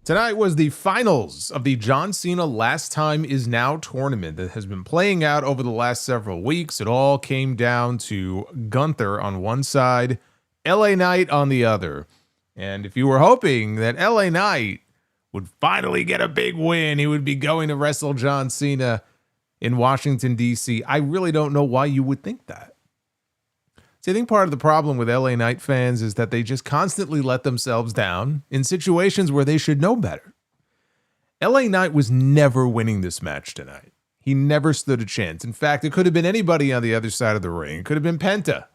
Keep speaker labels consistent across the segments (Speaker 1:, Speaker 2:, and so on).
Speaker 1: Tonight was the finals of the John Cena Last Time Is Now tournament that has been playing out over the last several weeks. It all came down to Gunther on one side, LA Knight on the other. And if you were hoping that LA Knight would finally get a big win, he would be going to wrestle John Cena in Washington, D.C., I really don't know why you would think that. See, I think part of the problem with LA Knight fans is that they just constantly let themselves down in situations where they should know better. LA Knight was never winning this match tonight. He never stood a chance. In fact, it could have been anybody on the other side of the ring. It could have been Penta.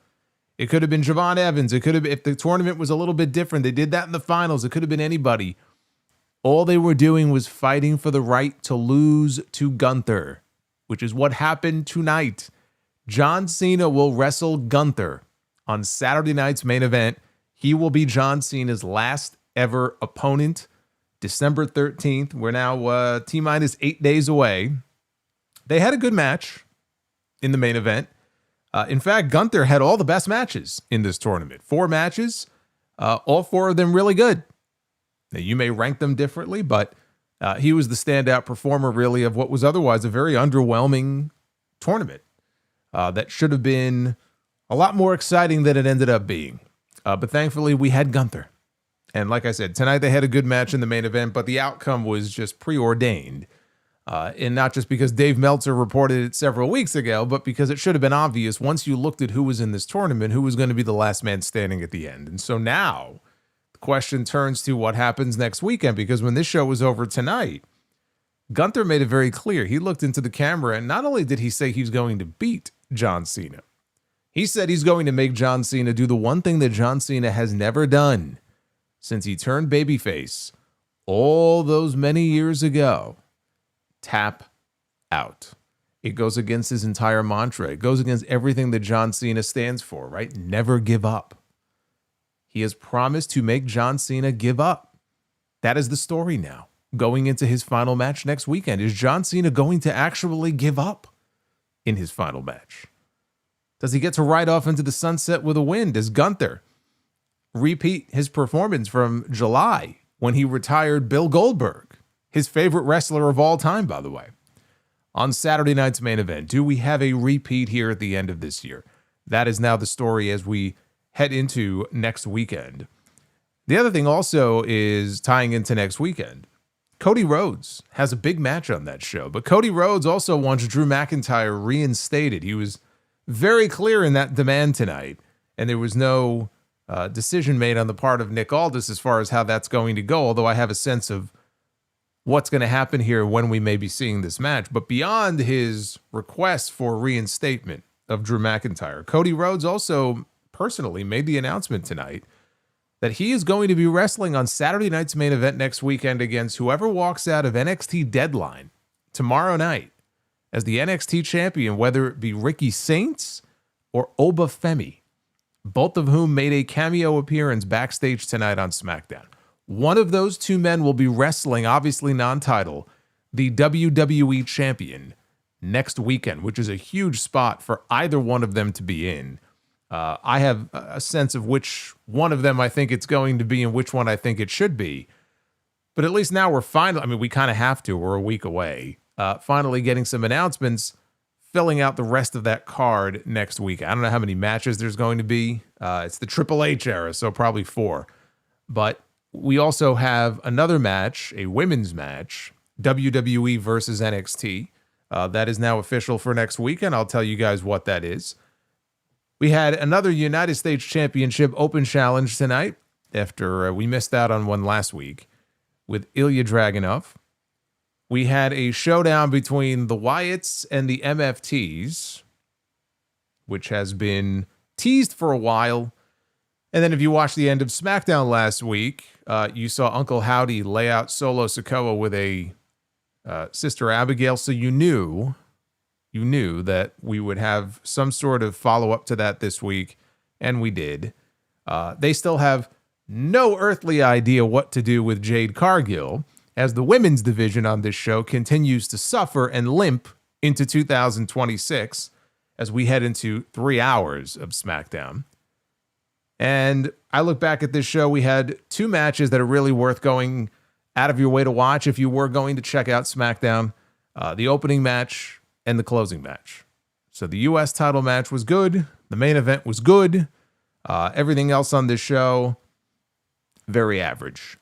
Speaker 1: It could have been Javon Evans. It could have, if the tournament was a little bit different, they did that in the finals. It could have been anybody. All they were doing was fighting for the right to lose to Gunther, which is what happened tonight. John Cena will wrestle Gunther on Saturday night's main event. He will be John Cena's last ever opponent, December 13th. We're now T-minus 8 days away. They had a good match in the main event. In fact, Gunther had all the best matches in this tournament. 4 matches, all 4 of them really good. Now, you may rank them differently, but he was the standout performer, really, of what was otherwise a very underwhelming tournament. That should have been a lot more exciting than it ended up being. But thankfully, we had Gunther. And like I said, tonight they had a good match in the main event, but the outcome was just preordained. And not just because Dave Meltzer reported it several weeks ago, but because it should have been obvious once you looked at who was in this tournament, who was going to be the last man standing at the end. And so now the question turns to what happens next weekend, because when this show was over tonight, Gunther made it very clear. He looked into the camera, and not only did he say he's going to beat John Cena, he said he's going to make John Cena do the one thing that John Cena has never done since he turned babyface all those many years ago. Tap out. It goes against his entire mantra. It goes against everything that John Cena stands for, right? Never give up. He has promised to make John Cena give up. That is the story now. Going into his final match next weekend. Is John Cena going to actually give up in his final match? Does he get to ride off into the sunset with a win? Does Gunther repeat his performance from July when he retired Bill Goldberg? His favorite wrestler of all time, by the way. On Saturday night's main event, do we have a repeat here at the end of this year? That is now the story as we head into next weekend. The other thing also is tying into next weekend. Cody Rhodes has a big match on that show, but Cody Rhodes also wants Drew McIntyre reinstated. He was very clear in that demand tonight, and there was no decision made on the part of Nick Aldis as far as how that's going to go, although I have a sense of what's going to happen here when we may be seeing this match. But beyond his request for reinstatement of Drew McIntyre, Cody Rhodes also personally made the announcement tonight that he is going to be wrestling on Saturday night's main event next weekend against whoever walks out of NXT Deadline tomorrow night as the NXT champion, whether it be Ricky Saints or Oba Femi, both of whom made a cameo appearance backstage tonight on SmackDown. One of those two men will be wrestling, obviously non-title, the WWE champion next weekend, which is a huge spot for either one of them to be in. I have a sense of which one of them I think it's going to be and which one I think it should be. But at least now we're finally, I mean, we kind of have to, we're a week away, finally getting some announcements, filling out the rest of that card next week. I don't know how many matches there's going to be. It's the Triple H era, so probably 4. But we also have another match, a women's match, WWE versus NXT. That is now official for next weekend. I'll tell you guys what that is. We had another United States Championship Open Challenge tonight after we missed out on one last week with Ilja Dragunov. We had a showdown between the Wyatts and the MFTs, which has been teased for a while. And then if you watched the end of SmackDown last week, you saw Uncle Howdy lay out Solo Sikoa with a Sister Abigail, so you knew that we would have some sort of follow-up to that this week, and we did. They still have no earthly idea what to do with Jade Cargill, as the women's division on this show continues to suffer and limp into 2026 as we head into 3 hours of SmackDown. And I look back at this show, we had 2 matches that are really worth going out of your way to watch if you were going to check out SmackDown. The opening match and the closing match. So the U.S. title match was good. The main event was good. Everything else on this show, very average.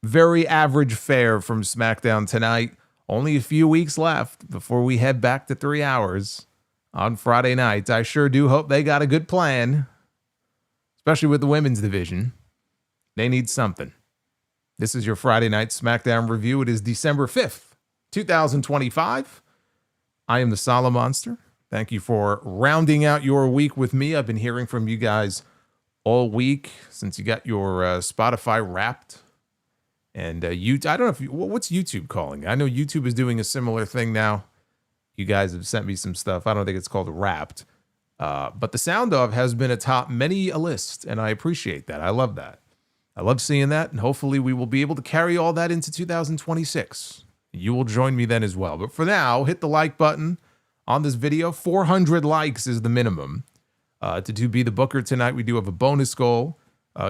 Speaker 1: Very average fare from SmackDown tonight. Only a few weeks left before we head back to 3 hours on Friday nights. I sure do hope they got a good plan, especially with the women's division. They need something. This is your Friday night SmackDown review. It is December 5th, 2025. I am the Solomonster. Thank you for rounding out your week with me. I've been hearing from you guys all week since you got your Spotify Wrapped. And YouTube, I don't know if what's YouTube calling? I know YouTube is doing a similar thing now. You guys have sent me some stuff. I don't think it's called Wrapped. But the Sound Of has been atop many a list, and I appreciate that. I love that. I love seeing that, and hopefully we will be able to carry all that into 2026. You will join me then as well. But for now, hit the like button on this video. 400 likes is the minimum. To be the booker tonight, we do have a bonus goal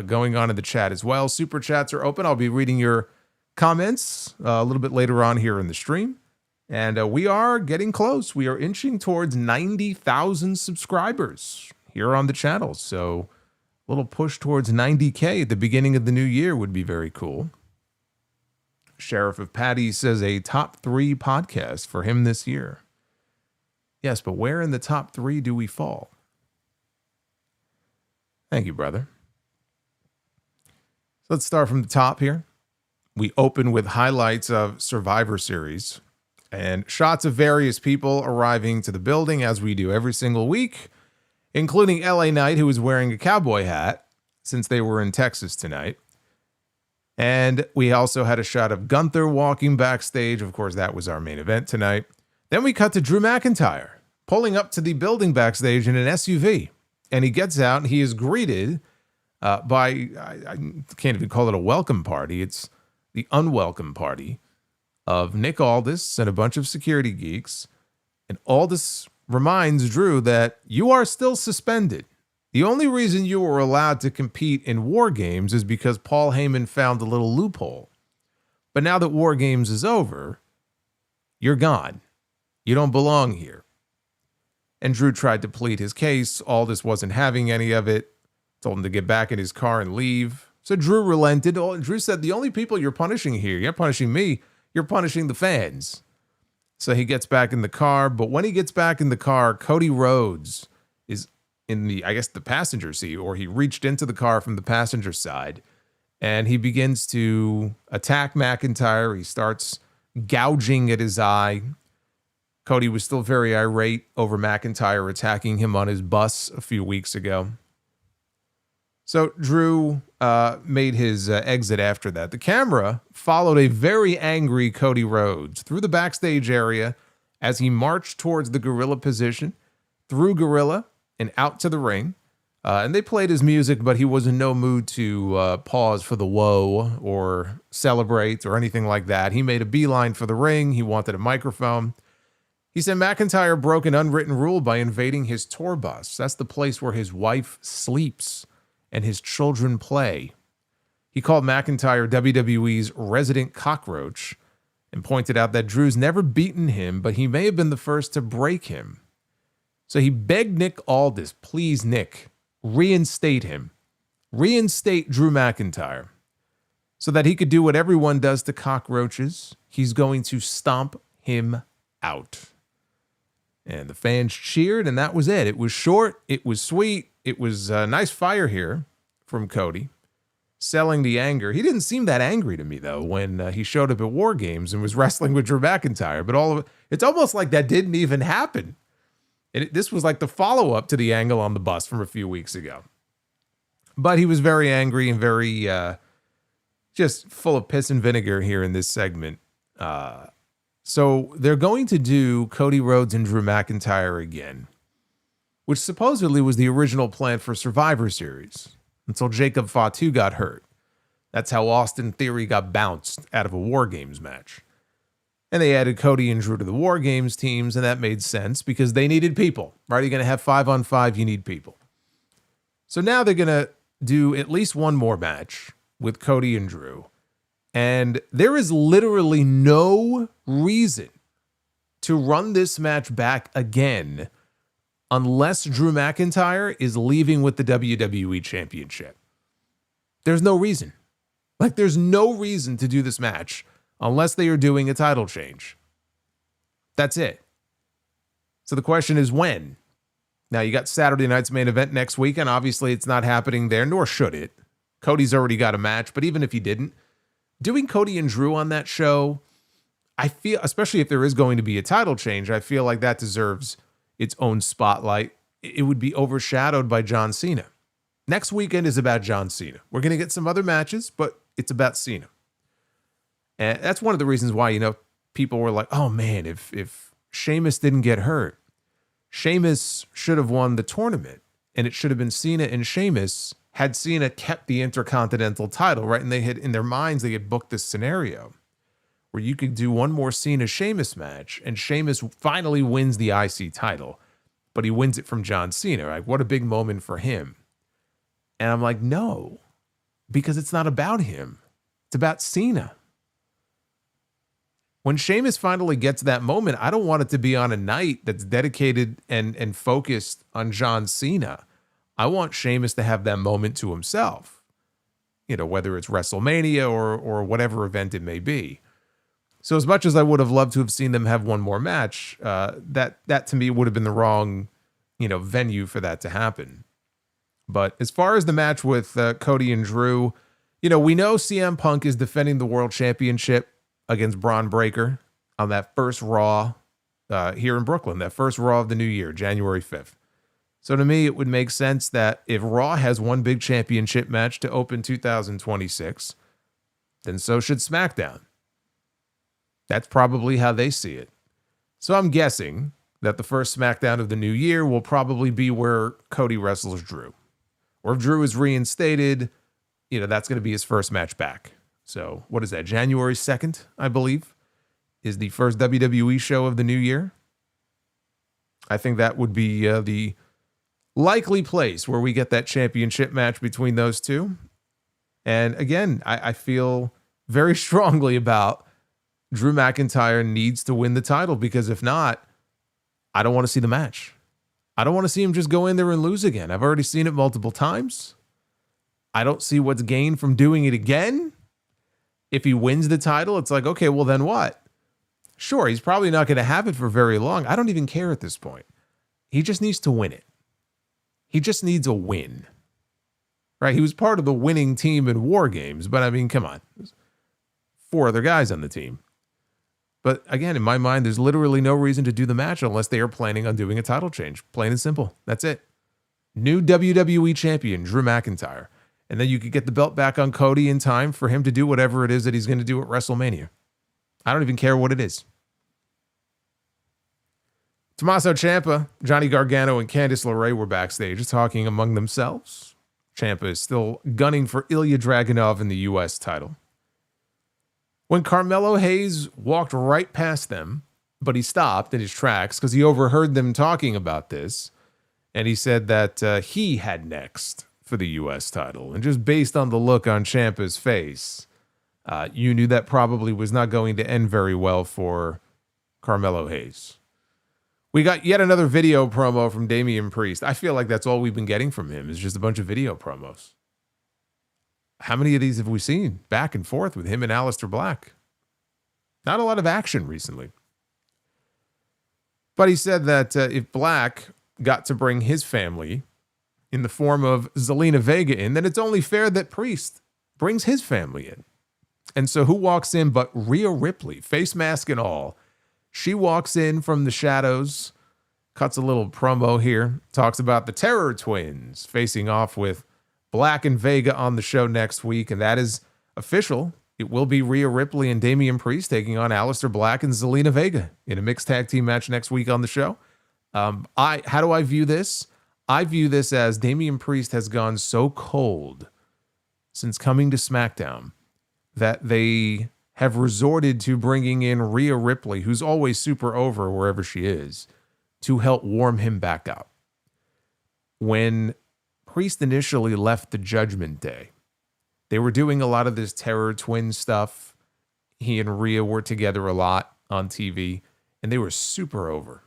Speaker 1: going on in the chat as well. Super chats are open. I'll be reading your comments a little bit later on here in the stream. And we are getting close. We are inching towards 90,000 subscribers here on the channel. So a little push towards 90K at the beginning of the new year would be very cool. Sheriff of Patty says a top 3 podcast for him this year. Yes, but where in the top 3 do we fall? Thank you, brother. So let's start from the top here. We open with highlights of Survivor Series and shots of various people arriving to the building, as we do every single week, including LA Knight, who was wearing a cowboy hat since they were in Texas tonight. And we also had a shot of Gunther walking backstage. Of course, that was our main event tonight. Then we cut to Drew McIntyre pulling up to the building backstage in an SUV. And he gets out and he is greeted by, I can't even call it a welcome party. It's the unwelcome party of Nick Aldis and a bunch of security geeks. And Aldis reminds Drew that you are still suspended. The only reason you were allowed to compete in War Games is because Paul Heyman found a little loophole. But now that War Games is over, you're gone. You don't belong here. And Drew tried to plead his case. Aldis wasn't having any of it. Told him to get back in his car and leave. So Drew relented. Drew said, the only people you're punishing here, you're not punishing me, you're punishing the fans. So he gets back in the car. But when he gets back in the car, Cody Rhodes is in the, I guess, the passenger seat, or he reached into the car from the passenger side. And he begins to attack McIntyre. He starts gouging at his eye. Cody was still very irate over McIntyre attacking him on his bus a few weeks ago. So Drew made his exit after that. The camera followed a very angry Cody Rhodes through the backstage area as he marched towards the gorilla position, through gorilla and out to the ring. And they played his music, but he was in no mood to pause for the whoa or celebrate or anything like that. He made a beeline for the ring. He wanted a microphone. He said McIntyre broke an unwritten rule by invading his tour bus. That's the place where his wife sleeps and his children play. He called McIntyre WWE's resident cockroach and pointed out that Drew's never beaten him, but he may have been the first to break him. So he begged Nick Aldis, please, Nick, reinstate him. Reinstate Drew McIntyre so that he could do what everyone does to cockroaches. He's going to stomp him out. And the fans cheered, and that was it. It was short. It was sweet. It was a nice fire here from Cody, selling the anger. He didn't seem that angry to me, though, when he showed up at War Games and was wrestling with Drew McIntyre. But all of it, it's almost like that didn't even happen. This was like the follow-up to the angle on the bus from a few weeks ago. But he was very angry and very just full of piss and vinegar here in this segment. So they're going to do Cody Rhodes and Drew McIntyre again, which supposedly was the original plan for Survivor Series until Jacob Fatu got hurt. That's how Austin Theory got bounced out of a War Games match. And they added Cody and Drew to the War Games teams, and that made sense because they needed people, right? You're going to have 5-on-5, you need people. So now they're going to do at least one more match with Cody and Drew. And there is literally no reason to run this match back again unless Drew McIntyre is leaving with the WWE Championship. There's no reason. Like, there's no reason to do this match unless they are doing a title change. That's it. So the question is when? Now, you got Saturday night's main event next week, and obviously it's not happening there, nor should it. Cody's already got a match, but even if he didn't, doing Cody and Drew on that show, I feel, especially if there is going to be a title change, I feel like that deserves its own spotlight. It would be overshadowed by John Cena. Next weekend is about John Cena. We're going to get some other matches, but it's about Cena. And that's one of the reasons why, you know, people were like, oh man, if Sheamus didn't get hurt, Sheamus should have won the tournament. And it should have been Cena and Sheamus had Cena kept the Intercontinental title, right? And they had, in their minds, they had booked this scenario where you could do one more Cena-Sheamus match and Sheamus finally wins the IC title, but he wins it from John Cena. Like, what a big moment for him. And I'm like, no, because it's not about him. It's about Cena. When Sheamus finally gets that moment, I don't want it to be on a night that's dedicated and focused on John Cena. I want Sheamus to have that moment to himself, you know, whether it's WrestleMania or whatever event it may be. So as much as I would have loved to have seen them have one more match, that to me would have been the wrong, venue for that to happen. But as far as the match with Cody and Drew, we know CM Punk is defending the World Championship against Braun Breaker on that first Raw here in Brooklyn, that first Raw of the new year, January 5th. So to me, it would make sense that if Raw has one big championship match to open 2026, then so should SmackDown. That's probably how they see it. So I'm guessing that the first SmackDown of the new year will probably be where Cody wrestles Drew. Or if Drew is reinstated, that's going to be his first match back. So what is that? January 2nd, I believe, is the first WWE show of the new year. I think that would be the likely place where we get that championship match between those two. And again, I feel very strongly about Drew McIntyre needs to win the title, because if not, I don't want to see the match. I don't want to see him just go in there and lose again. I've already seen it multiple times. I don't see what's gained from doing it again. If he wins the title, it's like, okay, well then what? Sure, he's probably not going to have it for very long. I don't even care at this point. He just needs to win it. He just needs a win. Right? He was part of the winning team in War Games, but I mean, come on. There's 4 other guys on the team. But again, in my mind, there's literally no reason to do the match unless they are planning on doing a title change. Plain and simple. That's it. New WWE champion, Drew McIntyre. And then you could get the belt back on Cody in time for him to do whatever it is that he's going to do at WrestleMania. I don't even care what it is. Tommaso Ciampa, Johnny Gargano, and Candice LeRae were backstage talking among themselves. Ciampa is still gunning for Ilja Dragunov in the U.S. title. When Carmelo Hayes walked right past them, but he stopped in his tracks because he overheard them talking about this, and he said that he had next for the U.S. title. And just based on the look on Ciampa's face, you knew that probably was not going to end very well for Carmelo Hayes. We got yet another video promo from Damian Priest. I feel like that's all we've been getting from him, is just a bunch of video promos. How many of these have we seen back and forth with him and Aleister Black? Not a lot of action recently. But he said that if Black got to bring his family in the form of Zelina Vega in, then it's only fair that Priest brings his family in. And so who walks in but Rhea Ripley, face mask and all? She walks in from the shadows, cuts a little promo here, talks about the Terror Twins facing off with Black and Vega on the show next week, and that is official. It will be Rhea Ripley and Damian Priest taking on Aleister Black and Zelina Vega in a mixed tag team match next week on the show. How do I view this? I view this as Damian Priest has gone so cold since coming to SmackDown that they have resorted to bringing in Rhea Ripley, who's always super over wherever she is, to help warm him back up. When Priest initially left the Judgment Day, they were doing a lot of this Terror Twin stuff. He and Rhea were together a lot on TV, and they were super over.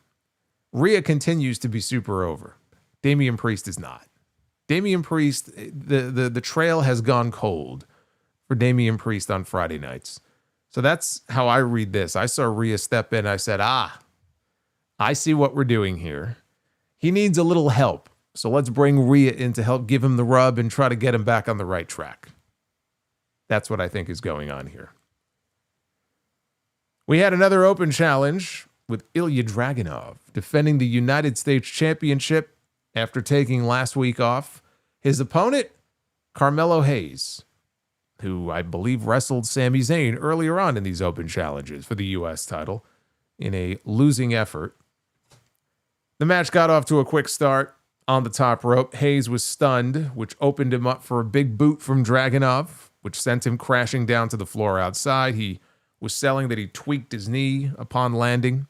Speaker 1: Rhea continues to be super over. Damian Priest is not. Damian Priest, the trail has gone cold for Damian Priest on Friday nights. So that's how I read this. I saw Rhea step in. I said, I see what we're doing here. He needs a little help. So let's bring Rhea in to help give him the rub and try to get him back on the right track. That's what I think is going on here. We had another open challenge with Ilja Dragunov defending the United States Championship after taking last week off. His opponent, Carmelo Hayes, who I believe wrestled Sami Zayn earlier on in these open challenges for the U.S. title in a losing effort. The match got off to a quick start. On the top rope, Hayes was stunned, which opened him up for a big boot from Dragunov, which sent him crashing down to the floor outside. He was selling that he tweaked his knee upon landing.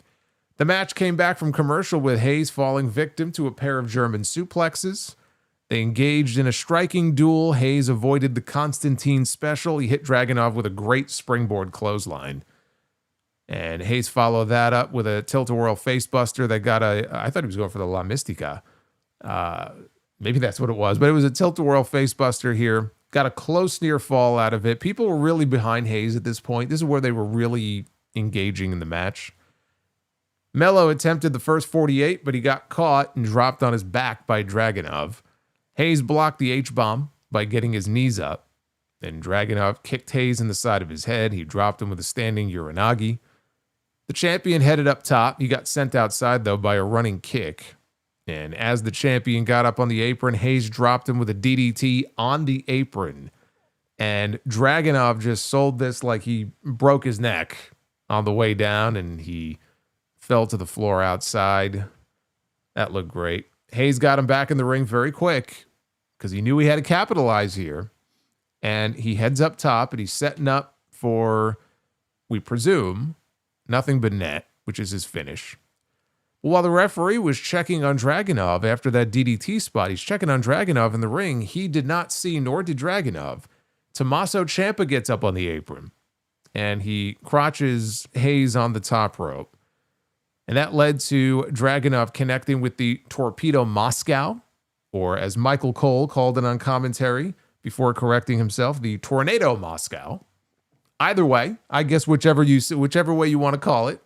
Speaker 1: The match came back from commercial with Hayes falling victim to a pair of German suplexes. They engaged in a striking duel. Hayes avoided the Constantine special. He hit Dragunov with a great springboard clothesline. And Hayes followed that up with a tilt-a-whirl facebuster that got I thought he was going for the La Mystica. Maybe that's what it was, but it was a tilt-a-whirl facebuster here. Got a close near fall out of it. People were really behind Hayes at this point. This is where they were really engaging in the match. Mello attempted the first 48, but he got caught and dropped on his back by Dragunov. Hayes blocked the H-bomb by getting his knees up. Then Dragunov kicked Hayes in the side of his head. He dropped him with a standing Uranagi. The champion headed up top. He got sent outside, though, by a running kick. And as the champion got up on the apron, Hayes dropped him with a DDT on the apron. And Dragunov just sold this like he broke his neck on the way down, and he fell to the floor outside. That looked great. Hayes got him back in the ring very quick because he knew he had to capitalize here. And he heads up top, and he's setting up for, we presume, nothing but net, which is his finish. While the referee was checking on Dragunov after that DDT spot, he's checking on Dragunov in the ring. He did not see, nor did Dragunov. Tommaso Ciampa gets up on the apron, and he crotches Hayes on the top rope. And that led to Dragunov connecting with the Torpedo Moscow, or as Michael Cole called it on commentary before correcting himself, the Tornado Moscow. Either way, I guess whichever way you want to call it.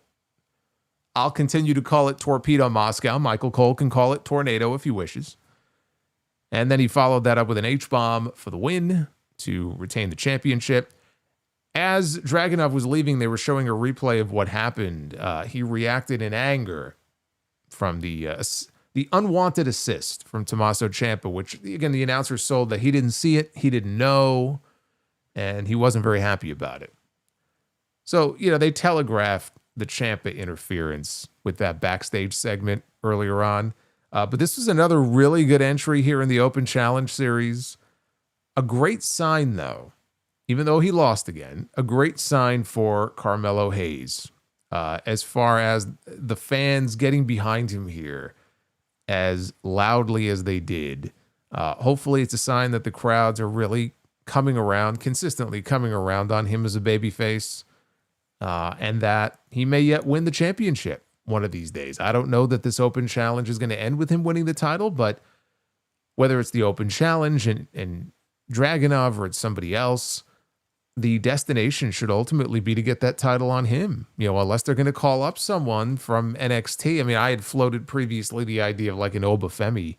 Speaker 1: I'll continue to call it Torpedo Moscow. Michael Cole can call it Tornado if he wishes. And then he followed that up with an H-bomb for the win to retain the championship. As Dragunov was leaving, they were showing a replay of what happened. He reacted in anger from the unwanted assist from Tommaso Ciampa, which, again, the announcer sold that he didn't see it, he didn't know, and he wasn't very happy about it. So, they telegraphed the Ciampa interference with that backstage segment earlier on. But this was another really good entry here in the Open Challenge series. A great sign, though, even though he lost again, a great sign for Carmelo Hayes as far as the fans getting behind him here as loudly as they did. Hopefully it's a sign that the crowds are really consistently coming around on him as a babyface, and that he may yet win the championship one of these days. I don't know that this Open Challenge is going to end with him winning the title, but whether it's the Open Challenge and Dragunov or it's somebody else, the destination should ultimately be to get that title on him, unless they're going to call up someone from NXT. I mean, I had floated previously the idea of like an Obafemi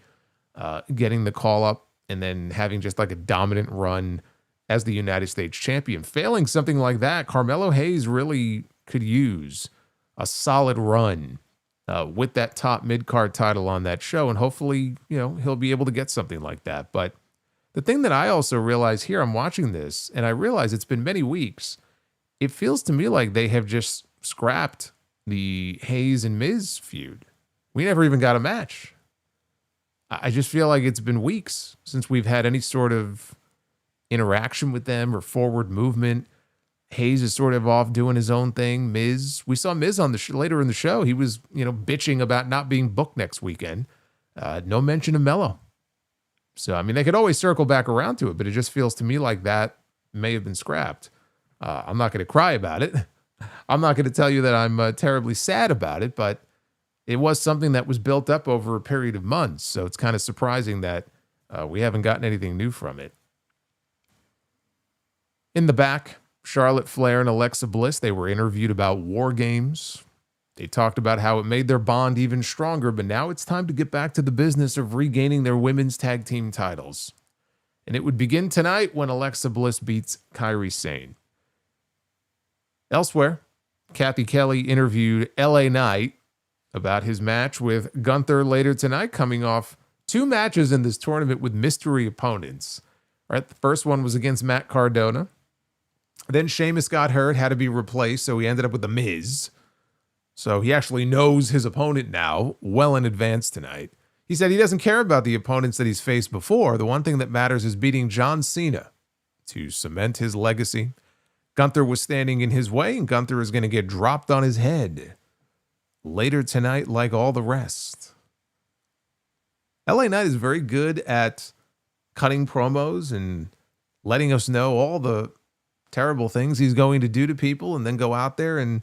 Speaker 1: getting the call up and then having just like a dominant run as the United States champion. Failing something like that, Carmelo Hayes really could use a solid run with that top mid-card title on that show, and hopefully, he'll be able to get something like that. But the thing that I also realize here, I'm watching this, and I realize it's been many weeks. It feels to me like they have just scrapped the Hayes and Miz feud. We never even got a match. I just feel like it's been weeks since we've had any sort of interaction with them or forward movement. Hayes is sort of off doing his own thing. We saw Miz on the later in the show. He was, bitching about not being booked next weekend. No mention of Mello. So, I mean, they could always circle back around to it, but it just feels to me like that may have been scrapped. I'm not going to cry about it. I'm not going to tell you that I'm terribly sad about it, but it was something that was built up over a period of months. So it's kind of surprising that we haven't gotten anything new from it. In the back, Charlotte Flair and Alexa Bliss, they were interviewed about War Games. They talked about how it made their bond even stronger, but now it's time to get back to the business of regaining their women's tag team titles. And it would begin tonight when Alexa Bliss beats Kairi Sane. Elsewhere, Kathy Kelly interviewed LA Knight about his match with Gunther later tonight, coming off 2 matches in this tournament with mystery opponents. Right, the first one was against Matt Cardona. Then Sheamus got hurt, had to be replaced, so he ended up with The Miz. So he actually knows his opponent now, well in advance tonight. He said he doesn't care about the opponents that he's faced before. The one thing that matters is beating John Cena to cement his legacy. Gunther was standing in his way, and Gunther is going to get dropped on his head later tonight like all the rest. LA Knight is very good at cutting promos and letting us know all the terrible things he's going to do to people, and then go out there and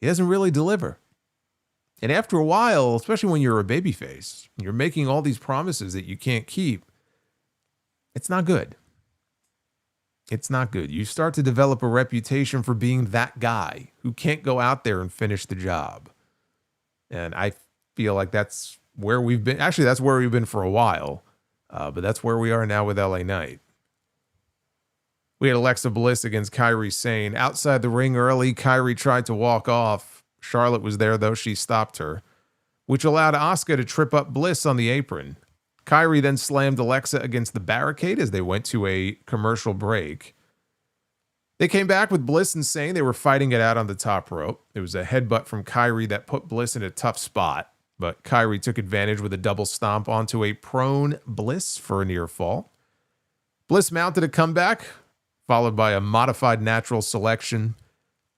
Speaker 1: he doesn't really deliver. And after a while, especially when you're a babyface, you're making all these promises that you can't keep. It's not good. It's not good. You start to develop a reputation for being that guy who can't go out there and finish the job. And I feel like that's where we've been. Actually, that's where we've been for a while. But that's where we are now with LA Knight. We had Alexa Bliss against Kairi Sane. Outside the ring early, Kairi tried to walk off. Charlotte was there, though. She stopped her, which allowed Asuka to trip up Bliss on the apron. Kairi then slammed Alexa against the barricade as they went to a commercial break. They came back with Bliss and Sane. They were fighting it out on the top rope. It was a headbutt from Kairi that put Bliss in a tough spot, but Kairi took advantage with a double stomp onto a prone Bliss for a near fall. Bliss mounted a comeback, followed by a modified natural selection.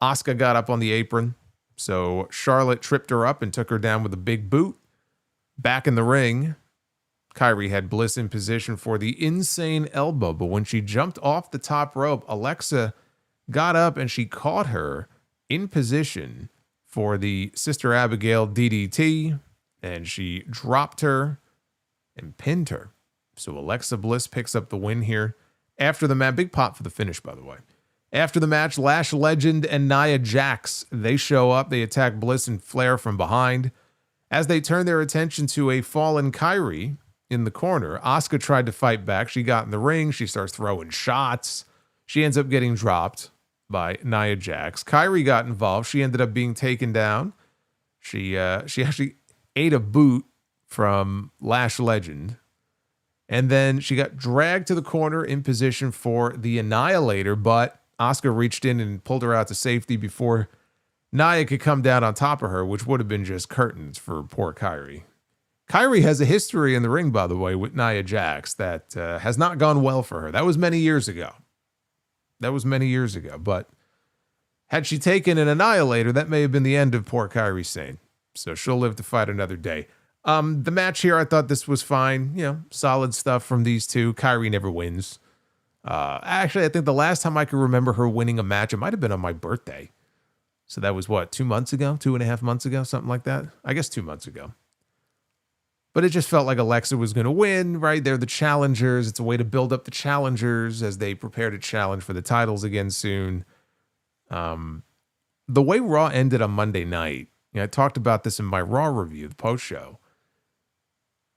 Speaker 1: Asuka got up on the apron, so Charlotte tripped her up and took her down with a big boot. Back in the ring, Kairi had Bliss in position for the insane elbow, but when she jumped off the top rope, Alexa got up and she caught her in position for the Sister Abigail DDT, and she dropped her and pinned her. So Alexa Bliss picks up the win here. After the match, big pop for the finish, by the way. After the match, Lash Legend and Nia Jax, they show up. They attack Bliss and Flair from behind. As they turn their attention to a fallen Kairi in the corner, Asuka tried to fight back. She got in the ring. She starts throwing shots. She ends up getting dropped by Nia Jax. Kairi got involved. She ended up being taken down. She actually ate a boot from Lash Legend. And then she got dragged to the corner in position for the Annihilator, but Asuka reached in and pulled her out to safety before Nia could come down on top of her, which would have been just curtains for poor Kairi. Kairi has a history in the ring, by the way, with Nia Jax that has not gone well for her. That was many years ago. But had she taken an Annihilator, that may have been the end of poor Kairi Sane. So she'll live to fight another day. The match here, I thought this was fine. You know, solid stuff from these two. Kairi never wins. Actually, I think the last time I could remember her winning a match, it might have been on my birthday. So that was what, 2 months ago? 2.5 months ago? Something like that? I guess 2 months ago. But it just felt like Alexa was going to win, right? They're the challengers. It's a way to build up the challengers as they prepare to challenge for the titles again soon. The way Raw ended on Monday night, you know, I talked about this in my Raw review, the post-show.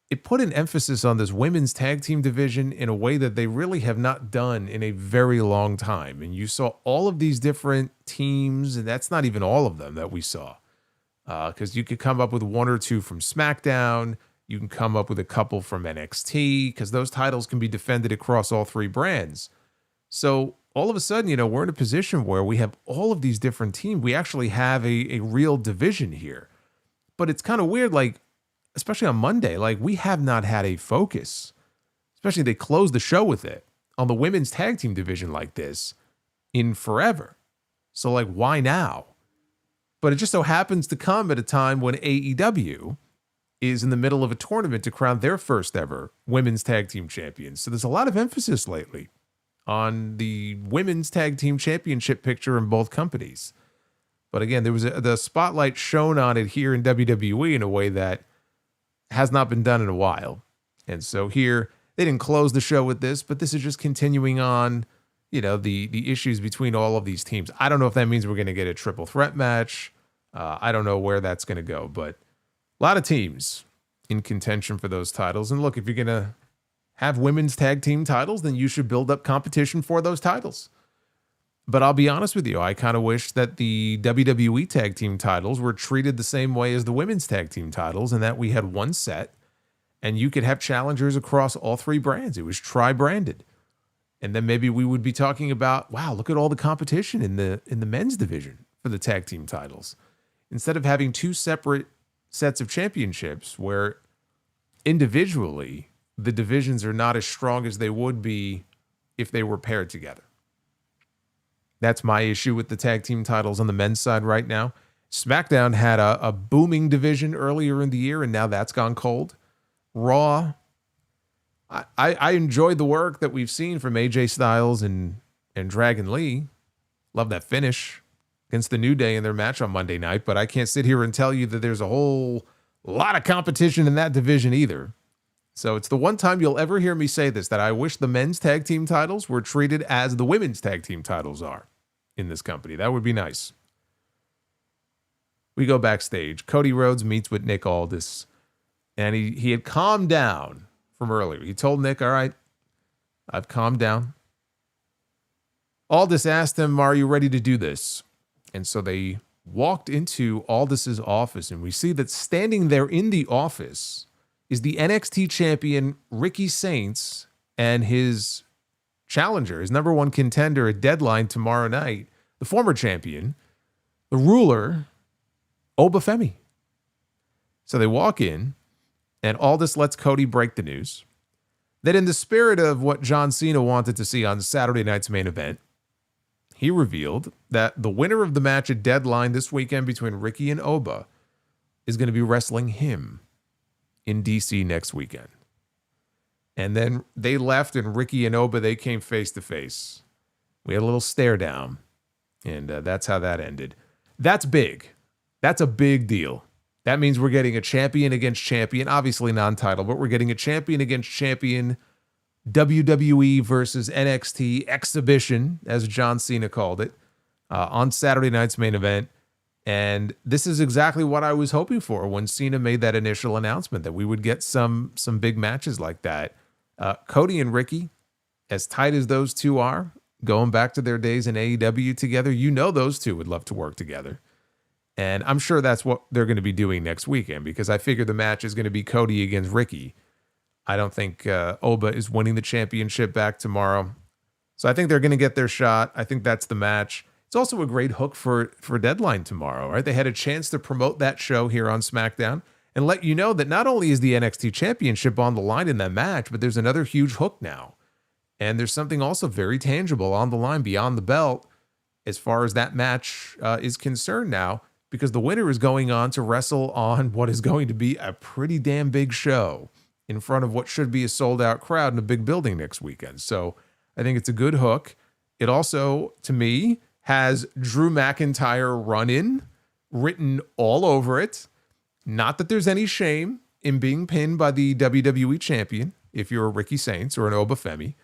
Speaker 1: It put an emphasis on this women's tag team division in a way that they really have not done in a very long time. And you saw all of these different teams, and that's not even all of them that we saw. Because you could come up with one or two from SmackDown. You can come up with a couple from NXT, because those titles can be defended across all three brands. So all of a sudden, you know, we're in a position where we have all of these different teams. We actually have a real division here. But it's kind of weird, like, especially on Monday, like we have not had a focus, especially they closed the show with it on the women's tag team division like this in forever. So like, why now? But it just so happens to come at a time when AEW is in the middle of a tournament to crown their first ever women's tag team champions. So there's a lot of emphasis lately on the women's tag team championship picture in both companies. But again, there was the spotlight shown on it here in WWE in a way that has not been done in a while. And so here, they didn't close the show with this, but this is just continuing on, you know, the issues between all of these teams. I don't know if that means we're going to get a triple threat match. I don't know where that's going to go, but a lot of teams in contention for those titles. And look, if you're going to have women's tag team titles, then you should build up competition for those titles. But I'll be honest with you, I kind of wish that the WWE tag team titles were treated the same way as the women's tag team titles, and that we had one set and you could have challengers across all three brands. It was tri-branded. And then maybe we would be talking about, wow, look at all the competition in the men's division for the tag team titles. Instead of having two separate sets of championships where individually the divisions are not as strong as they would be if they were paired together. That's my issue with the tag team titles on the men's side right now. SmackDown had a booming division earlier in the year, and now that's gone cold. Raw, I enjoyed the work that we've seen from AJ Styles and Dragon Lee. Love that finish against the New Day in their match on Monday night, but I can't sit here and tell you that there's a whole lot of competition in that division either. So it's the one time you'll ever hear me say this, that I wish the men's tag team titles were treated as the women's tag team titles are in this company. That would be nice. We go backstage. Cody Rhodes meets with Nick Aldis, and he had calmed down from earlier. He told Nick, all right, I've calmed down. Aldis asked him, are you ready to do this? And so they walked into Aldis's office, and we see that standing there in the office is the NXT champion Ricky Saints and his challenger, his number one contender at Deadline tomorrow night, the former champion, the ruler, Oba Femi. So they walk in, and Aldis lets Cody break the news that in the spirit of what John Cena wanted to see on Saturday night's main event, he revealed that the winner of the match at Deadline this weekend between Ricky and Oba is going to be wrestling him in DC next weekend. And then they left, and Ricky and Oba, they came face to face. We had a little stare down, and that's how that ended. That's big. That's a big deal. That means we're getting a champion against champion, obviously non-title, but we're getting a champion against champion, WWE versus NXT exhibition, as John Cena called it, on Saturday night's main event. And this is exactly what I was hoping for when Cena made that initial announcement, that we would get some big matches like that. Cody and Ricky, as tight as those two are, going back to their days in AEW together, you know those two would love to work together. And I'm sure that's what they're going to be doing next weekend, because I figure the match is going to be Cody against Ricky. I don't think Oba is winning the championship back tomorrow. So I think they're going to get their shot. I think that's the match. It's also a great hook for Deadline tomorrow, right? They had a chance to promote that show here on SmackDown and let you know that not only is the NXT championship on the line in that match, but there's another huge hook now. And there's something also very tangible on the line beyond the belt as far as that match is concerned now, because the winner is going on to wrestle on what is going to be a pretty damn big show in front of what should be a sold-out crowd in a big building next weekend. So I think it's a good hook. It also, to me, has Drew McIntyre run-in written all over it. Not that there's any shame in being pinned by the WWE champion if you're a Ricky Saints or an Oba Femi.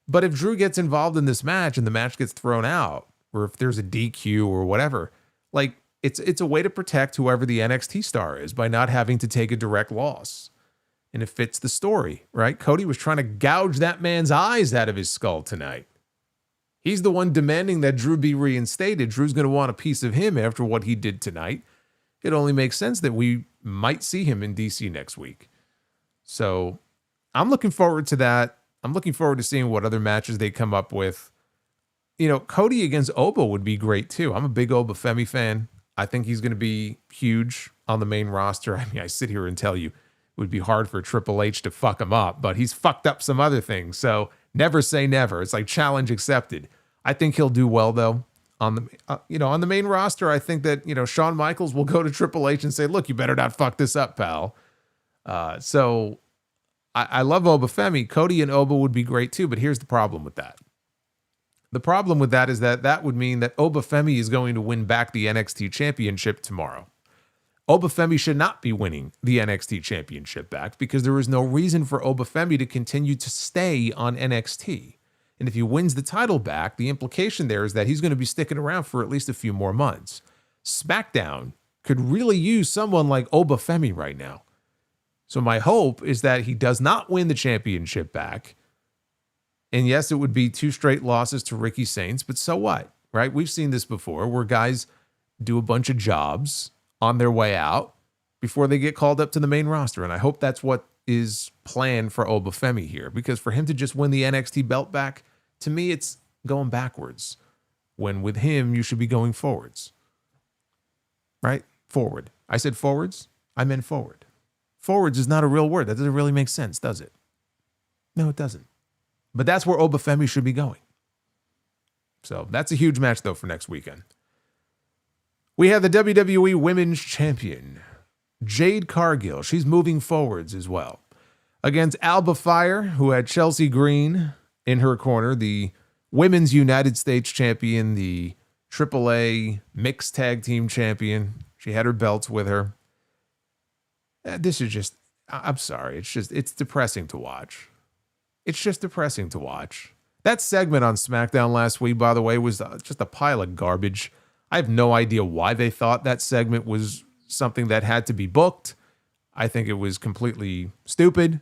Speaker 1: But if Drew gets involved in this match and the match gets thrown out, or if there's a DQ or whatever, like it's a way to protect whoever the NXT star is by not having to take a direct loss. And it fits the story, right? Cody was trying to gouge that man's eyes out of his skull tonight. He's the one demanding that Drew be reinstated. Drew's going to want a piece of him after what he did tonight. It only makes sense that we might see him in DC next week. So I'm looking forward to that. I'm looking forward to seeing what other matches they come up with. You know, Cody against Oba would be great too. I'm a big Oba Femi fan. I think he's going to be huge on the main roster. I mean, I sit here and tell you it would be hard for Triple H to fuck him up, but he's fucked up some other things. So never say never. It's like challenge accepted. I think he'll do well though on the on the main roster. I think that Shawn Michaels will go to Triple H and say, "Look, you better not fuck this up, pal." So I love Oba Femi. Cody and Oba would be great too, but here's the problem with that. The problem with that is that would mean that Oba Femi is going to win back the NXT championship tomorrow. Oba Femi should not be winning the NXT championship back because there is no reason for Oba Femi to continue to stay on NXT. And if he wins the title back, the implication there is that he's going to be sticking around for at least a few more months. SmackDown could really use someone like Oba Femi right now. So my hope is that he does not win the championship back. And yes, it would be 2 straight losses to Ricky Saints, but so what, right? We've seen this before where guys do a bunch of jobs on their way out before they get called up to the main roster. And I hope that's what is planned for Oba Femi here, because for him to just win the NXT belt back, to me, it's going backwards. When with him, you should be going forwards, right? Forward. I said forwards. I meant forward. Forwards is not a real word. That doesn't really make sense, does it? No, it doesn't. But that's where Oba Femi should be going. So that's a huge match, though, for next weekend. We have the WWE Women's Champion, Jade Cargill. She's moving forwards as well. Against Alba Fyre, who had Chelsea Green in her corner, the Women's United States Champion, the AAA Mixed Tag Team Champion. She had her belts with her. This is just, I'm sorry. It's depressing to watch. It's just depressing to watch. That segment on SmackDown last week, by the way, was just a pile of garbage. I have no idea why they thought that segment was something that had to be booked. I think it was completely stupid.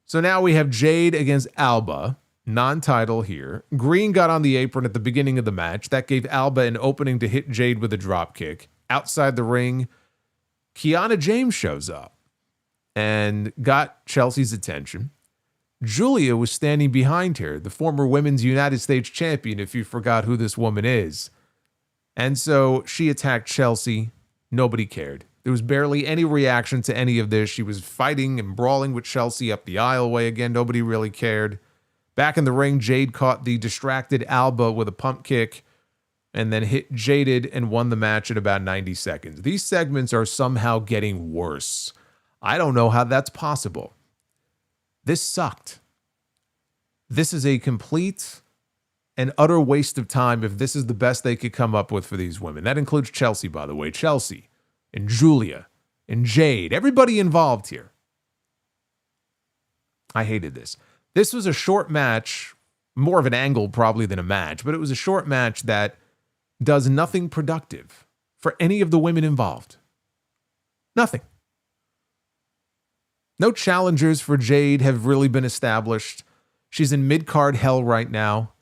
Speaker 1: So now we have Jade against Alba, non-title here. Green got on the apron at the beginning of the match. That gave Alba an opening to hit Jade with a drop kick. Outside the ring, Kiana James shows up and got Chelsea's attention. Julia was standing behind her, the former Women's United States champion, if you forgot who this woman is. And so she attacked Chelsea. Nobody cared. There was barely any reaction to any of this. She was fighting and brawling with Chelsea up the aisleway again. Nobody really cared. Back in the ring, Jade caught the distracted Alba with a pump kick and then hit Jaded and won the match in about 90 seconds. These segments are somehow getting worse. I don't know how that's possible. This sucked. This is a complete and utter waste of time if this is the best they could come up with for these women. That includes Chelsea, by the way. Chelsea and Julia and Jade. Everybody involved here. I hated this. This was a short match, more of an angle probably than a match, but it was a short match that does nothing productive for any of the women involved. Nothing. No challengers for Jade have really been established. She's in mid-card hell right now.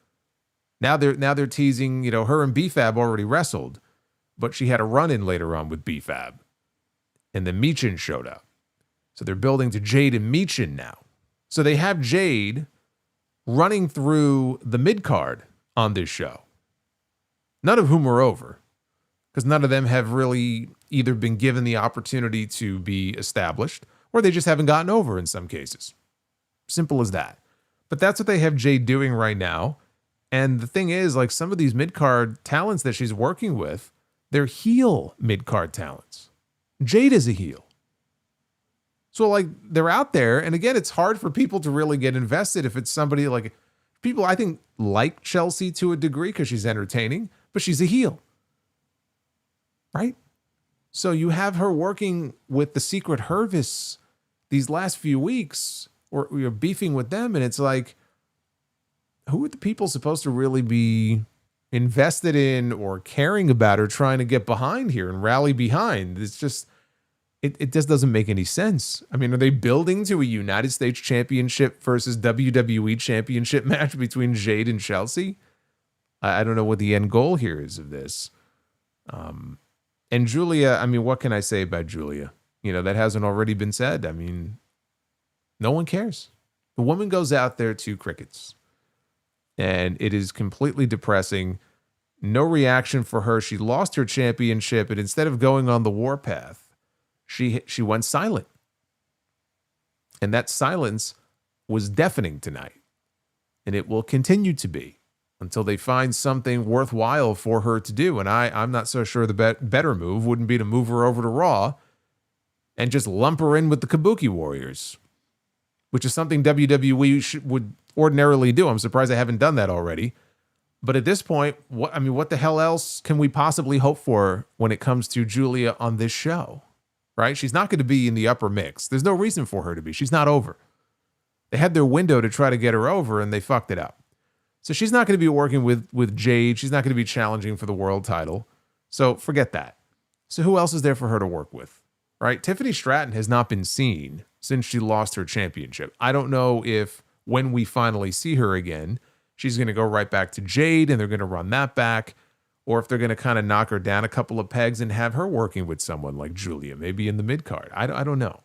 Speaker 1: Now they're teasing, her and B-Fab already wrestled, but she had a run-in later on with B-Fab. And then Michin showed up. So they're building to Jade and Michin now. So they have Jade running through the mid-card on this show. None of whom are over, because none of them have really either been given the opportunity to be established, or they just haven't gotten over in some cases. Simple as that. But that's what they have Jade doing right now. And the thing is, like, some of these mid-card talents that she's working with, they're heel mid-card talents. Jade is a heel. So, like, they're out there. And again, it's hard for people to really get invested if it's somebody like... People, I think, like Chelsea to a degree because she's entertaining, but she's a heel. Right? So you have her working with the Secret Hervis these last few weeks, or you're beefing with them, and it's like, who are the people supposed to really be invested in or caring about or trying to get behind here and rally behind? It's just, it just doesn't make any sense. I mean, are they building to a United States Championship versus WWE Championship match between Jade and Chelsea? I don't know what the end goal here is of this. And Julia, I mean, what can I say about Julia? That hasn't already been said. I mean, no one cares. The woman goes out there to crickets. And it is completely depressing. No reaction for her. She lost her championship, and instead of going on the warpath, she went silent. And that silence was deafening tonight. And it will continue to be until they find something worthwhile for her to do. And I'm not so sure the better move wouldn't be to move her over to Raw and just lump her in with the Kabuki Warriors, which is something WWE would ordinarily do. I'm surprised they haven't done that already. But at this point, what the hell else can we possibly hope for when it comes to Julia on this show? Right? She's not going to be in the upper mix. There's no reason for her to be. She's not over. They had their window to try to get her over, and they fucked it up. So she's not going to be working with Jade. She's not going to be challenging for the world title. So forget that. So who else is there for her to work with? Right? Tiffany Stratton has not been seen since she lost her championship. I don't know if when we finally see her again, she's going to go right back to Jade and they're going to run that back, or if they're going to kind of knock her down a couple of pegs and have her working with someone like Julia, maybe in the mid-card. I don't know.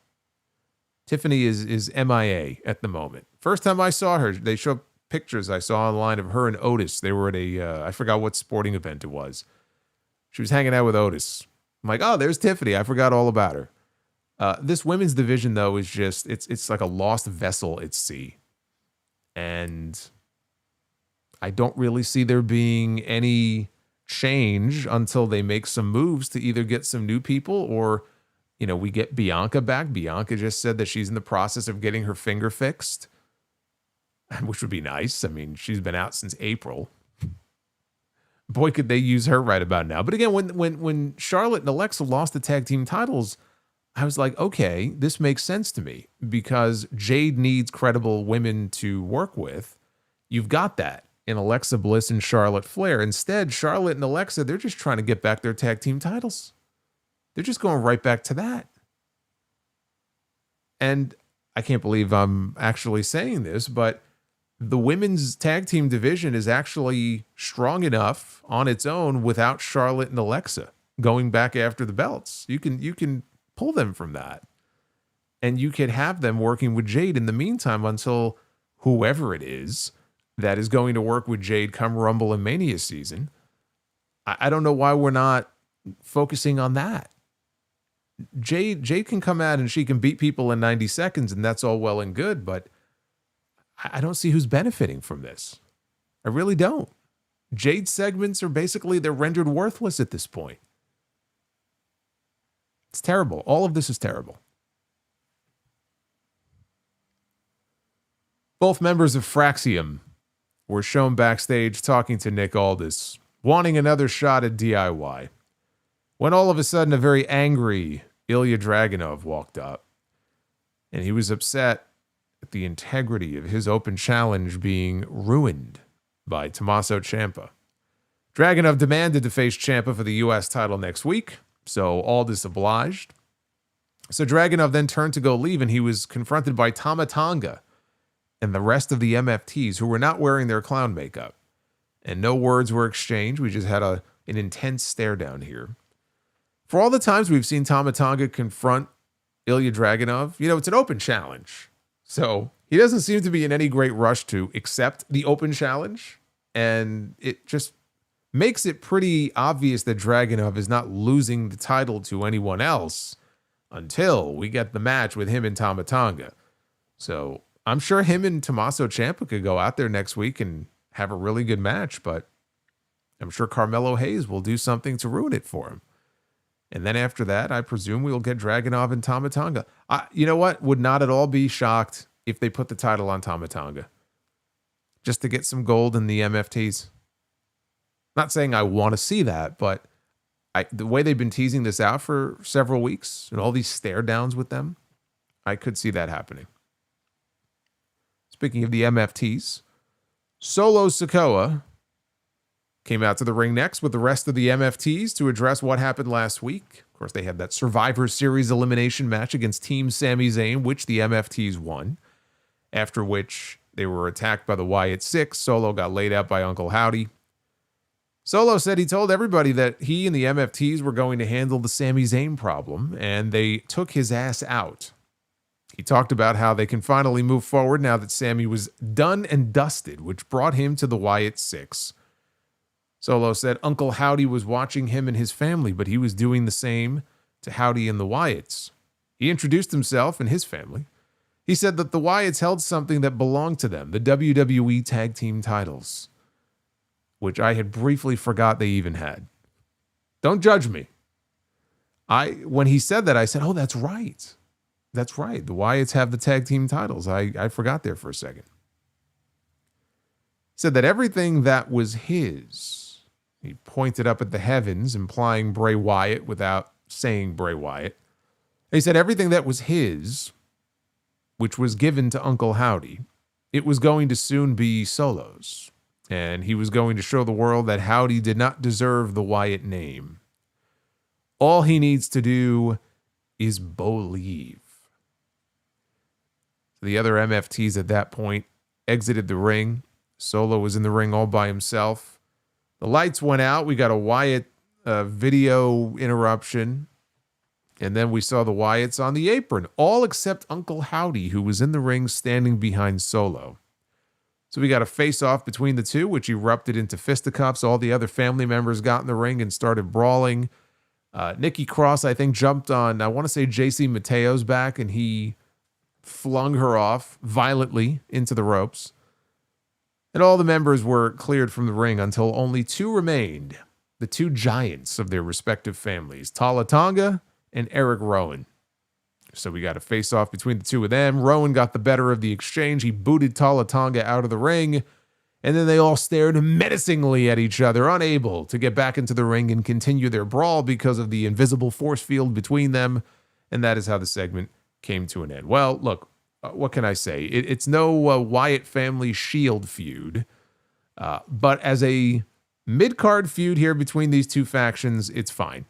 Speaker 1: Tiffany is MIA at the moment. First time I saw her, they showed pictures I saw online of her and Otis. They were at I forgot what sporting event it was. She was hanging out with Otis. I'm like, oh, there's Tiffany. I forgot all about her. This women's division, though, is just, it's like a lost vessel at sea. And I don't really see there being any change until they make some moves to either get some new people or, we get Bianca back. Bianca just said that she's in the process of getting her finger fixed, which would be nice. I mean, she's been out since April. Boy, could they use her right about now. But again, when Charlotte and Alexa lost the tag team titles, I was like, okay, this makes sense to me because Jade needs credible women to work with. You've got that in Alexa Bliss and Charlotte Flair. Instead, Charlotte and Alexa, they're just trying to get back their tag team titles. They're just going right back to that. And I can't believe I'm actually saying this, but the women's tag team division is actually strong enough on its own without Charlotte and Alexa going back after the belts. You can pull them from that. And you could have them working with Jade in the meantime until whoever it is that is going to work with Jade come Rumble and Mania season. I don't know why we're not focusing on that. Jade can come out and she can beat people in 90 seconds and that's all well and good, but I don't see who's benefiting from this. I really don't. Jade segments are basically, they're rendered worthless at this point. It's terrible. All of this is terrible. Both members of Fraxium were shown backstage talking to Nick Aldis, wanting another shot at DIY. When all of a sudden a very angry Ilja Dragunov walked up, and he was upset at the integrity of his open challenge being ruined by Tommaso Ciampa. Dragunov demanded to face Ciampa for the U.S. title next week, so Aldis obliged. So Dragunov then turned to go leave, and he was confronted by Tama Tonga and the rest of the MFTs who were not wearing their clown makeup. And no words were exchanged. We just had an intense stare down here. For all the times we've seen Tama Tonga confront Ilja Dragunov, it's an open challenge. So he doesn't seem to be in any great rush to accept the open challenge. And it just makes it pretty obvious that Dragunov is not losing the title to anyone else until we get the match with him and Tama Tonga. So I'm sure him and Tommaso Ciampa could go out there next week and have a really good match, but I'm sure Carmelo Hayes will do something to ruin it for him. And then after that, I presume we'll get Dragunov and Tama Tonga. You know what? Would not at all be shocked if they put the title on Tama Tonga just to get some gold in the MFTs. Not saying I want to see that, but the way they've been teasing this out for several weeks and all these stare downs with them, I could see that happening. Speaking of the MFTs, Solo Sikoa came out to the ring next with the rest of the MFTs to address what happened last week. Of course, they had that Survivor Series elimination match against Team Sami Zayn, which the MFTs won, after which they were attacked by the Wyatt Six. Solo got laid out by Uncle Howdy. Solo said he told everybody that he and the MFTs were going to handle the Sami Zayn problem, and they took his ass out. He talked about how they can finally move forward now that Sami was done and dusted, which brought him to the Wyatt Six. Solo said Uncle Howdy was watching him and his family, but he was doing the same to Howdy and the Wyatts. He introduced himself and his family. He said that the Wyatts held something that belonged to them, the WWE Tag Team titles, which I had briefly forgot they even had. Don't judge me. When he said that, I said, oh, that's right. That's right. The Wyatts have the tag team titles. I forgot there for a second. He said that everything that was his, he pointed up at the heavens, implying Bray Wyatt without saying Bray Wyatt. He said everything that was his, which was given to Uncle Howdy, it was going to soon be Solo's. And he was going to show the world that Howdy did not deserve the Wyatt name. All he needs to do is believe. The other MFTs at that point exited the ring. Solo was in the ring all by himself. The lights went out. We got a Wyatt video interruption. And then we saw the Wyatts on the apron, all except Uncle Howdy, who was in the ring standing behind Solo. So we got a face-off between the two, which erupted into fisticuffs. All the other family members got in the ring and started brawling. Nikki Cross, I think, jumped on, I want to say, JC Mateo's back, and he flung her off violently into the ropes. And all the members were cleared from the ring until only two remained, the two giants of their respective families, Tala Tonga and Eric Rowan. So we got a face-off between the two of them. Rowan got the better of the exchange. He booted Tala Tonga out of the ring. And then they all stared menacingly at each other, unable to get back into the ring and continue their brawl because of the invisible force field between them. And that is how the segment came to an end. Well, look, what can I say? It's no Wyatt family Shield feud, but as a mid-card feud here between these two factions, it's fine.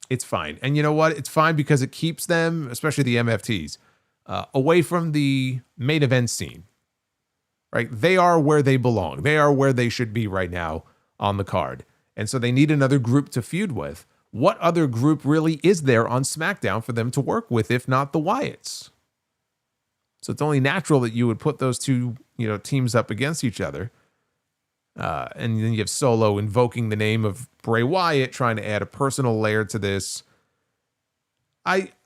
Speaker 1: It's fine. And you know what? It's fine because it keeps them, especially the MFTs, away from the main event scene. Right? They are where they belong. They are where they should be right now on the card. And so they need another group to feud with. What other group really is there on SmackDown for them to work with, if not the Wyatts? So it's only natural that you would put those two, teams up against each other. And then you have Solo invoking the name of Bray Wyatt, trying to add a personal layer to this.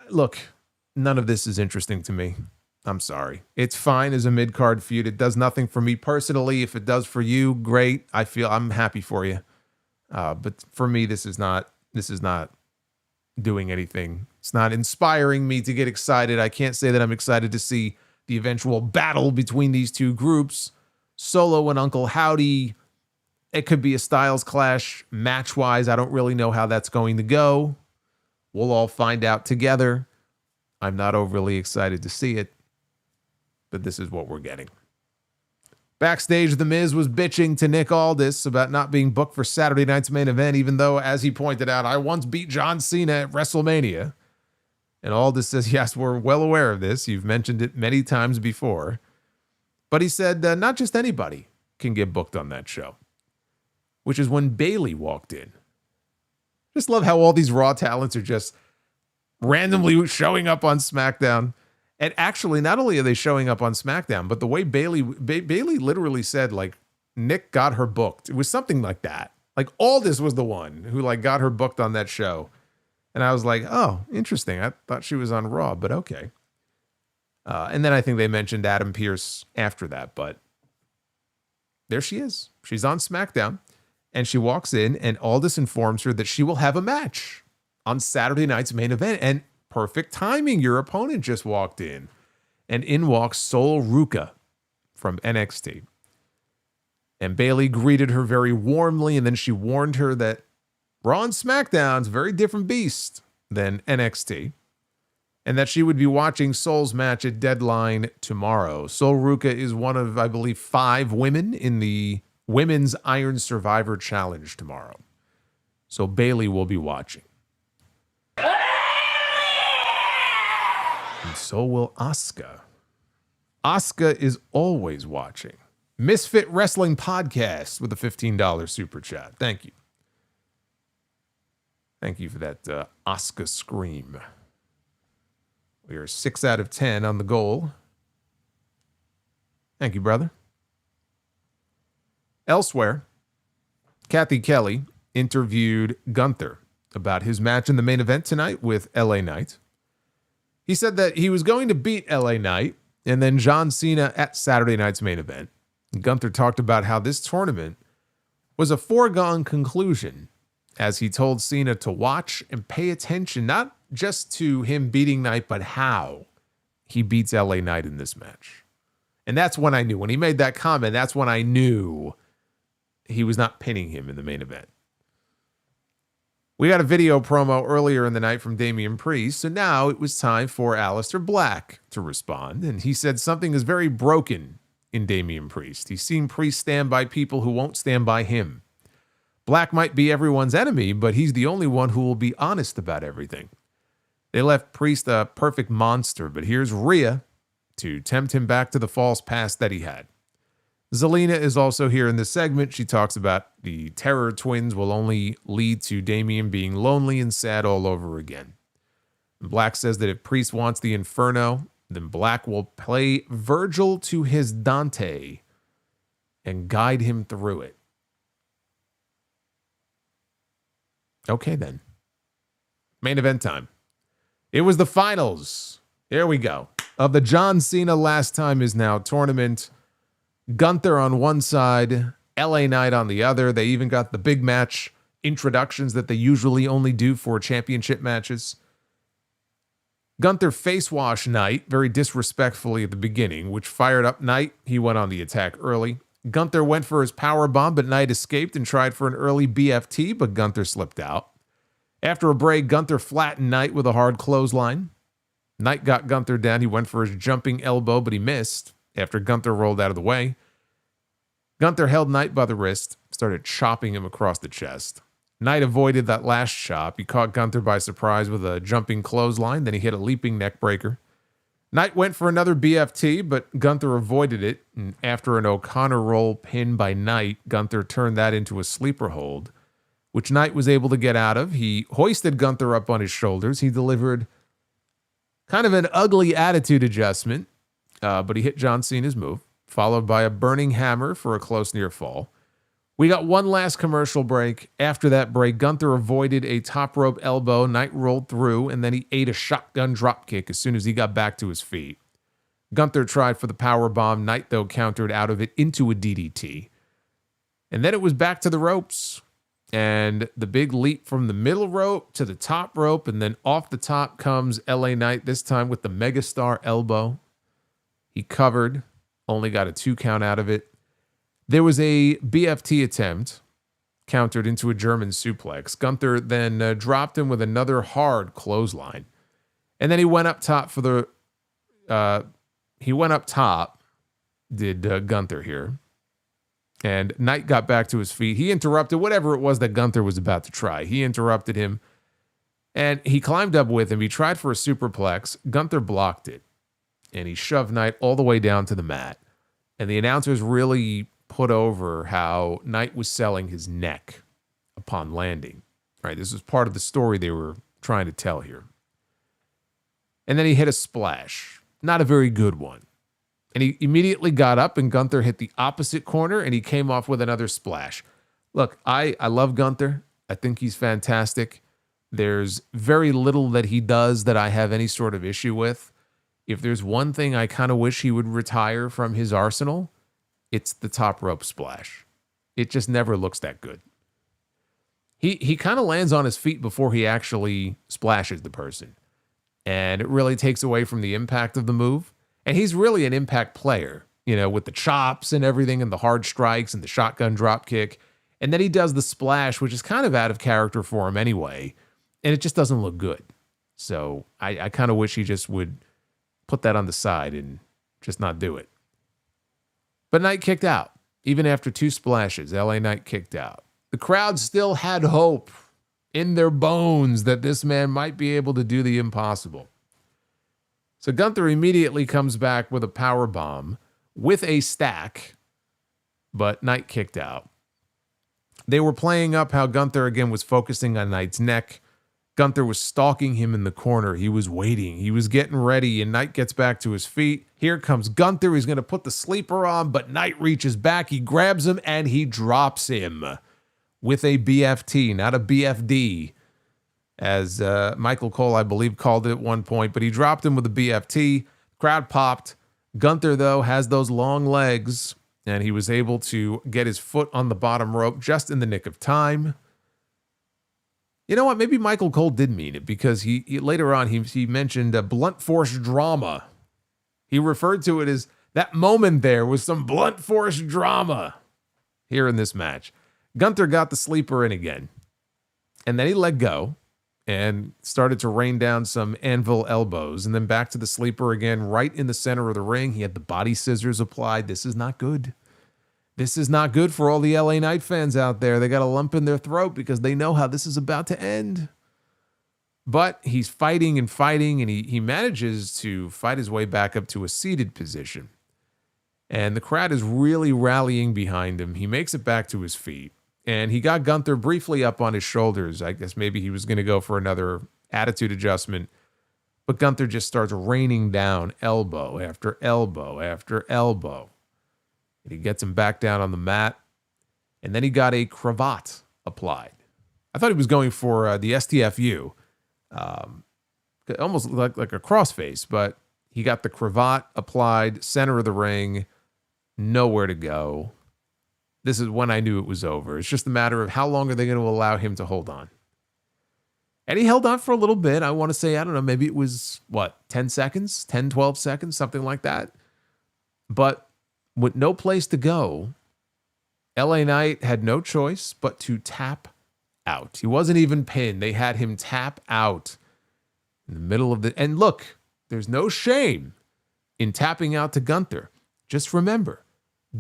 Speaker 1: Look, none of this is interesting to me. I'm sorry. It's fine as a mid-card feud. It does nothing for me personally. If it does for you, great. I'm happy for you. But for me, this is not doing anything. It's not inspiring me to get excited. I can't say that I'm excited to see the eventual battle between these two groups. Solo and Uncle Howdy, it could be a styles clash match-wise. I don't really know how that's going to go. We'll all find out together. I'm not overly excited to see it, but this is what we're getting. Backstage, The Miz was bitching to Nick Aldis about not being booked for Saturday night's main event, even though, as he pointed out, I once beat John Cena at WrestleMania. And Aldis says, yes, we're well aware of this. You've mentioned it many times before. But he said not just anybody can get booked on that show, which is when Bayley walked in. Just love how all these Raw talents are just randomly showing up on SmackDown. And actually, not only are they showing up on SmackDown, but the way Bayley literally said, like, Nick got her booked. It was something like that. Like, Aldis was the one who, like, got her booked on that show. And I was like, oh, interesting. I thought she was on Raw, but okay. And then I think they mentioned Adam Pearce after that, but there she is. She's on SmackDown, and she walks in, and Aldis informs her that she will have a match on Saturday night's main event. And perfect timing. Your opponent just walked in. And in walks Sol Ruca from NXT. And Bayley greeted her very warmly, and then she warned her that Raw and SmackDown's a very different beast than NXT, and that she would be watching Sol's match at Deadline tomorrow. Sol Ruca is one of, I believe, 5 women in the Women's Iron Survivor Challenge tomorrow. So Bayley will be watching. And so will Asuka. Asuka is always watching. Misfit Wrestling Podcast with a $15 super chat. Thank you. Thank you for that Asuka scream. We are 6 out of 10 on the goal. Thank you, brother. Elsewhere, Kathy Kelly interviewed Gunther about his match in the main event tonight with LA Knight. He said that he was going to beat LA Knight and then John Cena at Saturday night's main event. Gunther talked about how this tournament was a foregone conclusion, as he told Cena to watch and pay attention, not just to him beating Knight, but how he beats LA Knight in this match. And that's when I knew. When he made that comment, that's when I knew he was not pinning him in the main event. We got a video promo earlier in the night from Damian Priest, so now it was time for Aleister Black to respond. And he said something is very broken in Damian Priest. He's seen Priest stand by people who won't stand by him. Black might be everyone's enemy, but he's the only one who will be honest about everything. They left Priest a perfect monster, but here's Rhea to tempt him back to the false past that he had. Zelina is also here in this segment. She talks about the Terror Twins will only lead to Damian being lonely and sad all over again. Black says that if Priest wants the Inferno, then Black will play Virgil to his Dante and guide him through it. Okay, then. Main event time. It was the finals. Here we go. Of the John Cena Last Time Is Now tournament. Gunther on one side, LA Knight on the other. They even got the big match introductions that they usually only do for championship matches. Gunther face wash Knight very disrespectfully at the beginning, which fired up Knight. He went on the attack early. Gunther went for his power bomb, but Knight escaped and tried for an early BFT, but Gunther slipped out. After a break, Gunther flattened Knight with a hard clothesline. Knight got Gunther down. He went for his jumping elbow, but he missed after Gunther rolled out of the way. Gunther held Knight by the wrist, started chopping him across the chest. Knight avoided that last chop. He caught Gunther by surprise with a jumping clothesline. Then he hit a leaping neck breaker. Knight went for another BFT, but Gunther avoided it. And after an O'Connor roll pin by Knight, Gunther turned that into a sleeper hold, which Knight was able to get out of. He hoisted Gunther up on his shoulders. He delivered kind of an ugly attitude adjustment, but he hit John Cena's move, followed by a burning hammer for a close near fall. We got one last commercial break. After that break, Gunther avoided a top rope elbow. Knight rolled through, and then he ate a shotgun dropkick as soon as he got back to his feet. Gunther tried for the power bomb. Knight, though, countered out of it into a DDT. And then it was back to the ropes. And the big leap from the middle rope to the top rope, and then off the top comes LA Knight, this time with the megastar elbow. He covered, only got a 2 count out of it. There was a BFT attempt, countered into a German suplex. Gunther then dropped him with another hard clothesline. And then he went up top for the... did Gunther here. And Knight got back to his feet. He interrupted whatever it was that Gunther was about to try. He interrupted him, and he climbed up with him. He tried for a superplex. Gunther blocked it, and he shoved Knight all the way down to the mat. And the announcers really put over how Knight was selling his neck upon landing. Right? This was part of the story they were trying to tell here. And then he hit a splash. Not a very good one. And he immediately got up, and Gunther hit the opposite corner, and he came off with another splash. Look, I love Gunther. I think he's fantastic. There's very little that he does that I have any sort of issue with. If there's one thing I kind of wish he would retire from his arsenal, it's the top rope splash. It just never looks that good. He kind of lands on his feet before he actually splashes the person. And it really takes away from the impact of the move. And he's really an impact player, you know, with the chops and everything and the hard strikes and the shotgun drop kick. And then he does the splash, which is kind of out of character for him anyway. And it just doesn't look good. So I kind of wish he just would put that on the side and just not do it. But Knight kicked out. Even after 2 splashes, LA Knight kicked out. The crowd still had hope in their bones that this man might be able to do the impossible. So Gunther immediately comes back with a power bomb with a stack, but Knight kicked out. They were playing up how Gunther again was focusing on Knight's neck. Gunther was stalking him in the corner. He was waiting. He was getting ready, and Knight gets back to his feet. Here comes Gunther. He's going to put the sleeper on, but Knight reaches back. He grabs him, and he drops him with a BFT, not a BFD. As Michael Cole, I believe, called it at one point. But he dropped him with a BFT. Crowd popped. Gunther, though, has those long legs, and he was able to get his foot on the bottom rope just in the nick of time. You know what? Maybe Michael Cole did mean it, because he later on, he mentioned a blunt force drama. He referred to it as that moment there was some blunt force drama here in this match. Gunther got the sleeper in again, and then he let go and started to rain down some anvil elbows, and then back to the sleeper again, right in the center of the ring. He had the body scissors applied. This is not good. This is not good for all the LA Knight fans out there. They got a lump in their throat because they know how this is about to end. But he's fighting and fighting, and he manages to fight his way back up to a seated position. And the crowd is really rallying behind him. He makes it back to his feet. And he got Gunther briefly up on his shoulders. I guess maybe he was going to go for another attitude adjustment. But Gunther just starts raining down elbow after elbow after elbow. And he gets him back down on the mat. And then he got a cravat applied. I thought he was going for the STFU. Almost like a crossface. But he got the cravat applied, center of the ring, nowhere to go. This is when I knew it was over. It's just a matter of how long are they going to allow him to hold on. And he held on for a little bit. I want to say, I don't know, maybe it was, 10 seconds? 10, 12 seconds? Something like that. But with no place to go, LA Knight had no choice but to tap out. He wasn't even pinned. They had him tap out in the middle of the... And look, there's no shame in tapping out to Gunther. Just remember,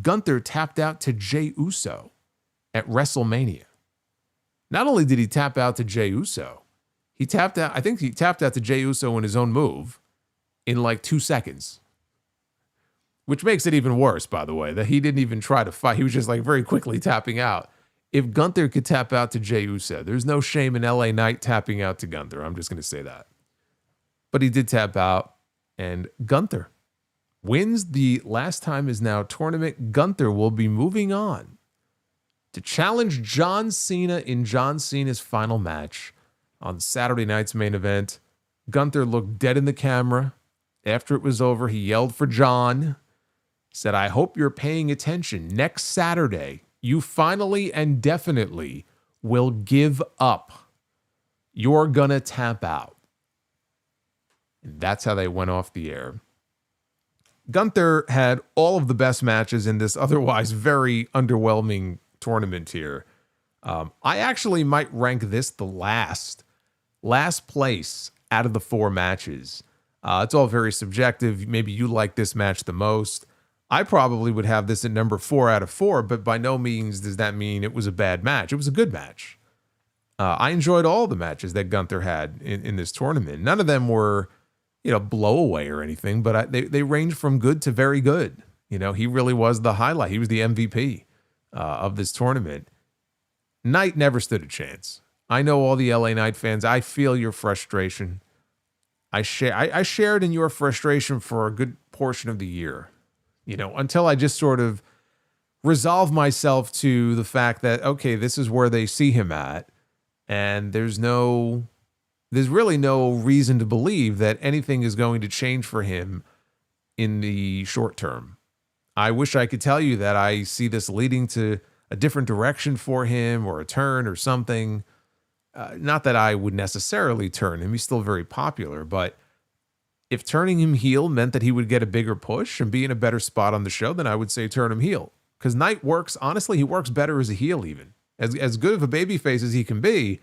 Speaker 1: Gunther tapped out to Jey Uso at WrestleMania. Not only did he tap out to Jey Uso, he tapped out... I think he tapped out to Jey Uso in his own move in like 2 seconds. Which makes it even worse, by the way, that he didn't even try to fight. He was just like very quickly tapping out. If Gunther could tap out to Jey Uso, there's no shame in LA Knight tapping out to Gunther. I'm just going to say that. But he did tap out, and Gunther wins the Last Time Is Now tournament. Gunther will be moving on to challenge John Cena in John Cena's final match on Saturday night's main event. Gunther looked dead in the camera. After it was over, he yelled for John. Said, I hope you're paying attention. Next Saturday, you finally and definitely will give up. You're gonna tap out. And that's how they went off the air. Gunther had all of the best matches in this otherwise very underwhelming tournament here. I actually might rank this the last place out of the 4 matches. It's all very subjective. Maybe you like this match the most. I probably would have this at number 4 out of 4, but by no means does that mean it was a bad match. It was a good match. I enjoyed all the matches that Gunther had in this tournament. None of them were, blowaway or anything, but they ranged from good to very good. He really was the highlight. He was the MVP of this tournament. Knight never stood a chance. I know all the LA Knight fans. I feel your frustration. I shared in your frustration for a good portion of the year. Until I just sort of resolve myself to the fact that, okay, this is where they see him at. And there's really no reason to believe that anything is going to change for him in the short term. I wish I could tell you that I see this leading to a different direction for him or a turn or something. Not that I would necessarily turn him. He's still very popular, but if turning him heel meant that he would get a bigger push and be in a better spot on the show, then I would say turn him heel. Because Knight works, honestly, he works better as a heel even. As good of a babyface as he can be,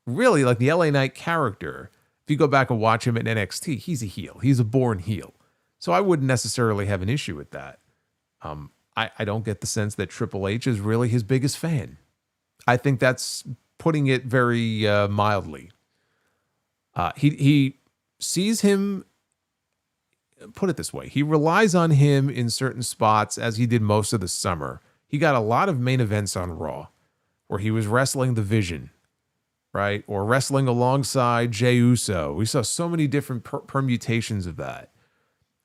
Speaker 1: really, like the LA Knight character, if you go back and watch him at NXT, he's a heel. He's a born heel. So I wouldn't necessarily have an issue with that. I don't get the sense that Triple H is really his biggest fan. I think that's putting it very mildly. He sees him, put it this way, he relies on him in certain spots as he did most of the summer. He got a lot of main events on Raw where he was wrestling the Vision, right? Or wrestling alongside Jey Uso. We saw so many different permutations of that.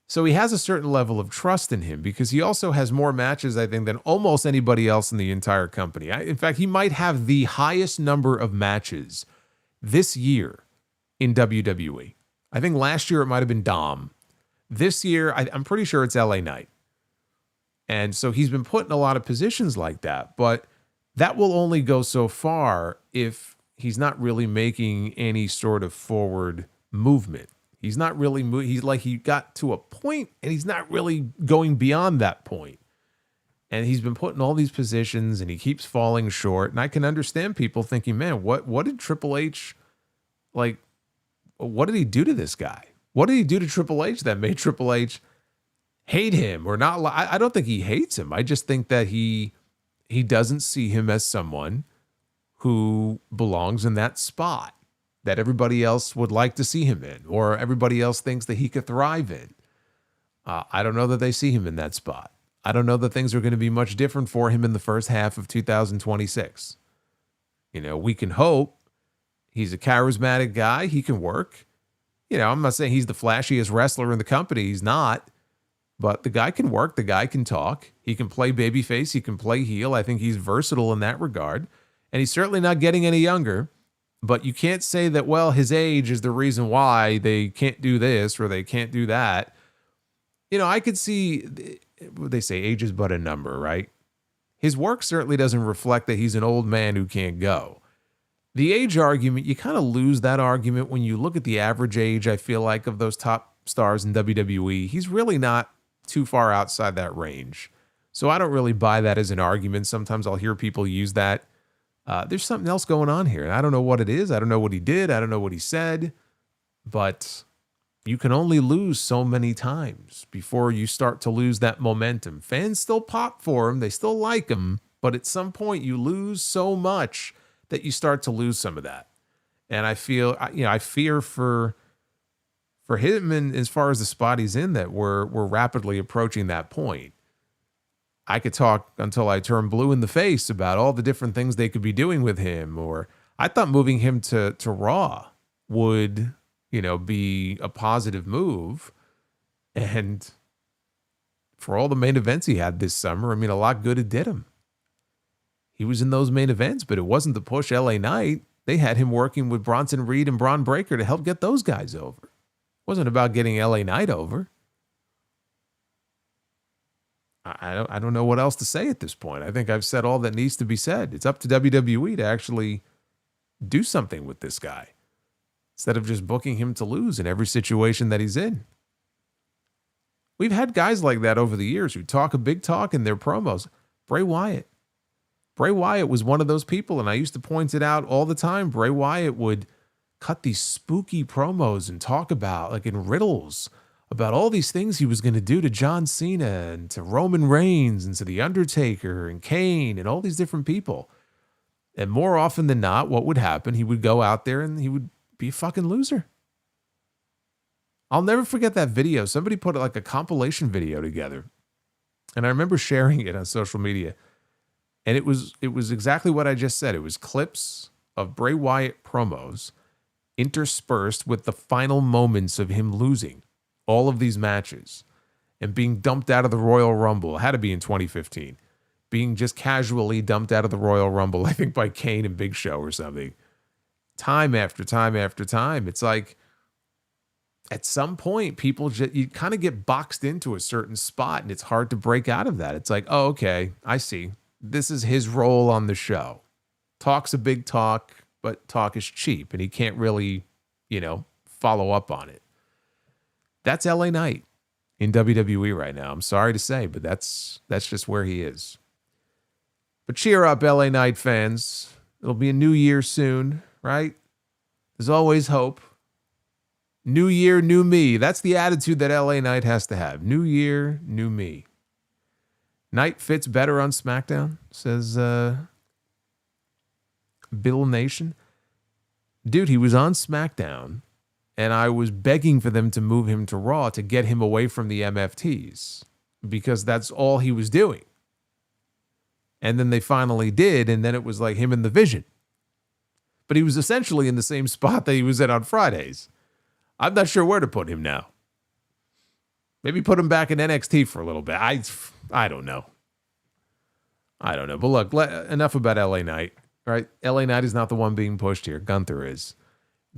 Speaker 1: So he has a certain level of trust in him because he also has more matches, I think, than almost anybody else in the entire company. In fact, he might have the highest number of matches this year in WWE. I think last year it might have been Dom. This year, I'm pretty sure it's LA Knight. And so he's been put in a lot of positions like that, but that will only go so far if he's not really making any sort of forward movement. He's not really he's like he got to a point and he's not really going beyond that point. And he's been put in all these positions and he keeps falling short. And I can understand people thinking, man, what did Triple H, like, what did he do to this guy? What did he do to Triple H that made Triple H hate him or not? I don't think he hates him. I just think that he doesn't see him as someone who belongs in that spot that everybody else would like to see him in, or everybody else thinks that he could thrive in. I don't know that they see him in that spot. I don't know that things are going to be much different for him in the first half of 2026. We can hope. He's a charismatic guy. He can work. I'm not saying he's the flashiest wrestler in the company. He's not. But the guy can work. The guy can talk. He can play babyface. He can play heel. I think he's versatile in that regard. And he's certainly not getting any younger. But you can't say that, well, his age is the reason why they can't do this or they can't do that. I could see, they say age is but a number, right? His work certainly doesn't reflect that he's an old man who can't go. The age argument, you kind of lose that argument when you look at the average age, I feel like, of those top stars in WWE. He's really not too far outside that range. So I don't really buy that as an argument. Sometimes I'll hear people use that There's something else going on here. And I don't know what it is. I don't know what he did. I don't know what he said. But you can only lose so many times before you start to lose that momentum. Fans still pop for him. They still like him. But at some point, you lose so much that you start to lose some of that. And I fear for him, and as far as the spot he's in, that we're rapidly approaching that point. I could talk until I turn blue in the face about all the different things they could be doing with him. Or I thought moving him to Raw would, be a positive move. And for all the main events he had this summer, a lot good it did him. He was in those main events, but it wasn't to push LA Knight. They had him working with Bronson Reed and Braun Breaker to help get those guys over. It wasn't about getting LA Knight over. I don't know what else to say at this point. I think I've said all that needs to be said. It's up to WWE to actually do something with this guy instead of just booking him to lose in every situation that he's in. We've had guys like that over the years who talk a big talk in their promos. Bray Wyatt. Bray Wyatt was one of those people, and I used to point it out all the time. Bray Wyatt would cut these spooky promos and talk about, like in riddles, about all these things he was going to do to John Cena and to Roman Reigns and to The Undertaker and Kane and all these different people. And more often than not, what would happen, he would go out there and he would be a fucking loser. I'll never forget that video. Somebody put like a compilation video together. And I remember sharing it on social media. And it was exactly what I just said. It was clips of Bray Wyatt promos interspersed with the final moments of him losing all of these matches and being dumped out of the Royal Rumble. It had to be in 2015. Being just casually dumped out of the Royal Rumble, I think by Kane and Big Show or something. Time after time after time. It's like, at some point, you kind of get boxed into a certain spot and it's hard to break out of that. It's like, oh, okay, I see. This is his role on the show. Talk's a big talk, but talk is cheap and he can't really, follow up on it. That's LA Knight in WWE right now. I'm sorry to say, but that's just where he is. But cheer up, LA Knight fans. It'll be a new year soon, right? There's always hope. New year, new me. That's the attitude that LA Knight has to have. New year, new me. Knight fits better on SmackDown, says Bill Nation. Dude, he was on SmackDown. And I was begging for them to move him to Raw to get him away from the MFTs because that's all he was doing. And then they finally did, and then it was like him and the Vision. But he was essentially in the same spot that he was in on Fridays. I'm not sure where to put him now. Maybe put him back in NXT for a little bit. I don't know. But look, enough about LA Knight, right? LA Knight is not the one being pushed here. Gunther is.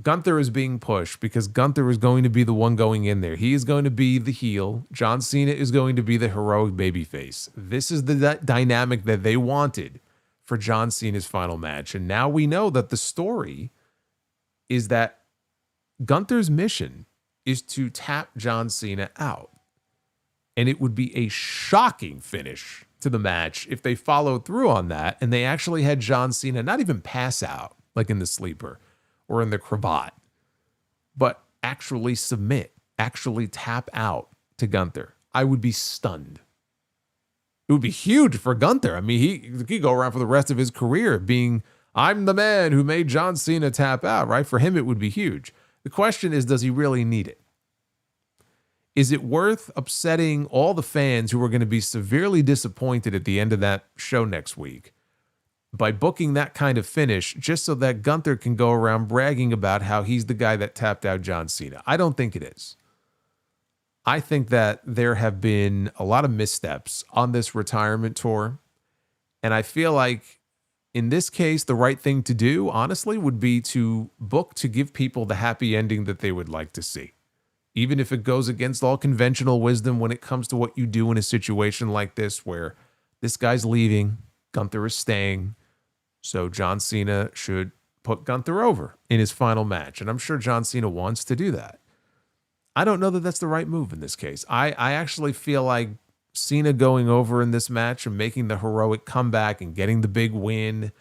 Speaker 1: Gunther is being pushed because Gunther is going to be the one going in there. He is going to be the heel. John Cena is going to be the heroic babyface. This is the dynamic that they wanted for John Cena's final match. And now we know that the story is that Gunther's mission is to tap John Cena out. And it would be a shocking finish to the match if they followed through on that and they actually had John Cena not even pass out like in the sleeper or in the cravat, but actually submit, actually tap out to Gunther. I would be stunned. It would be huge for Gunther. He could go around for the rest of his career being, I'm the man who made John Cena tap out, right? For him, it would be huge. The question is, does he really need it? Is it worth upsetting all the fans who are going to be severely disappointed at the end of that show next week by booking that kind of finish just so that Gunther can go around bragging about how he's the guy that tapped out John Cena? I don't think it is. I think that there have been a lot of missteps on this retirement tour. And I feel like in this case, the right thing to do, honestly, would be to book to give people the happy ending that they would like to see. Even if it goes against all conventional wisdom when it comes to what you do in a situation like this, where this guy's leaving, Gunther is staying. So John Cena should put Gunther over in his final match. And I'm sure John Cena wants to do that. I don't know that that's the right move in this case. I actually feel like Cena going over in this match and making the heroic comeback and getting the big win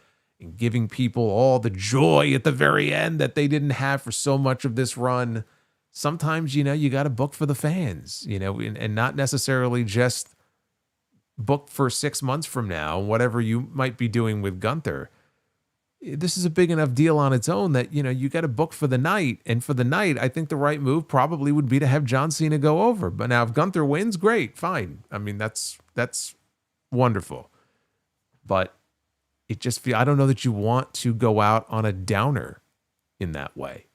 Speaker 1: and giving people all the joy at the very end that they didn't have for so much of this run. Sometimes, you got to book for the fans, and not necessarily just book for 6 months from now, whatever you might be doing with Gunther. This is a big enough deal on its own that, you got to book for the night. And for the night, I think the right move probably would be to have John Cena go over. But now if Gunther wins, great, fine. I mean, that's wonderful. But it just I don't know that you want to go out on a downer in that way.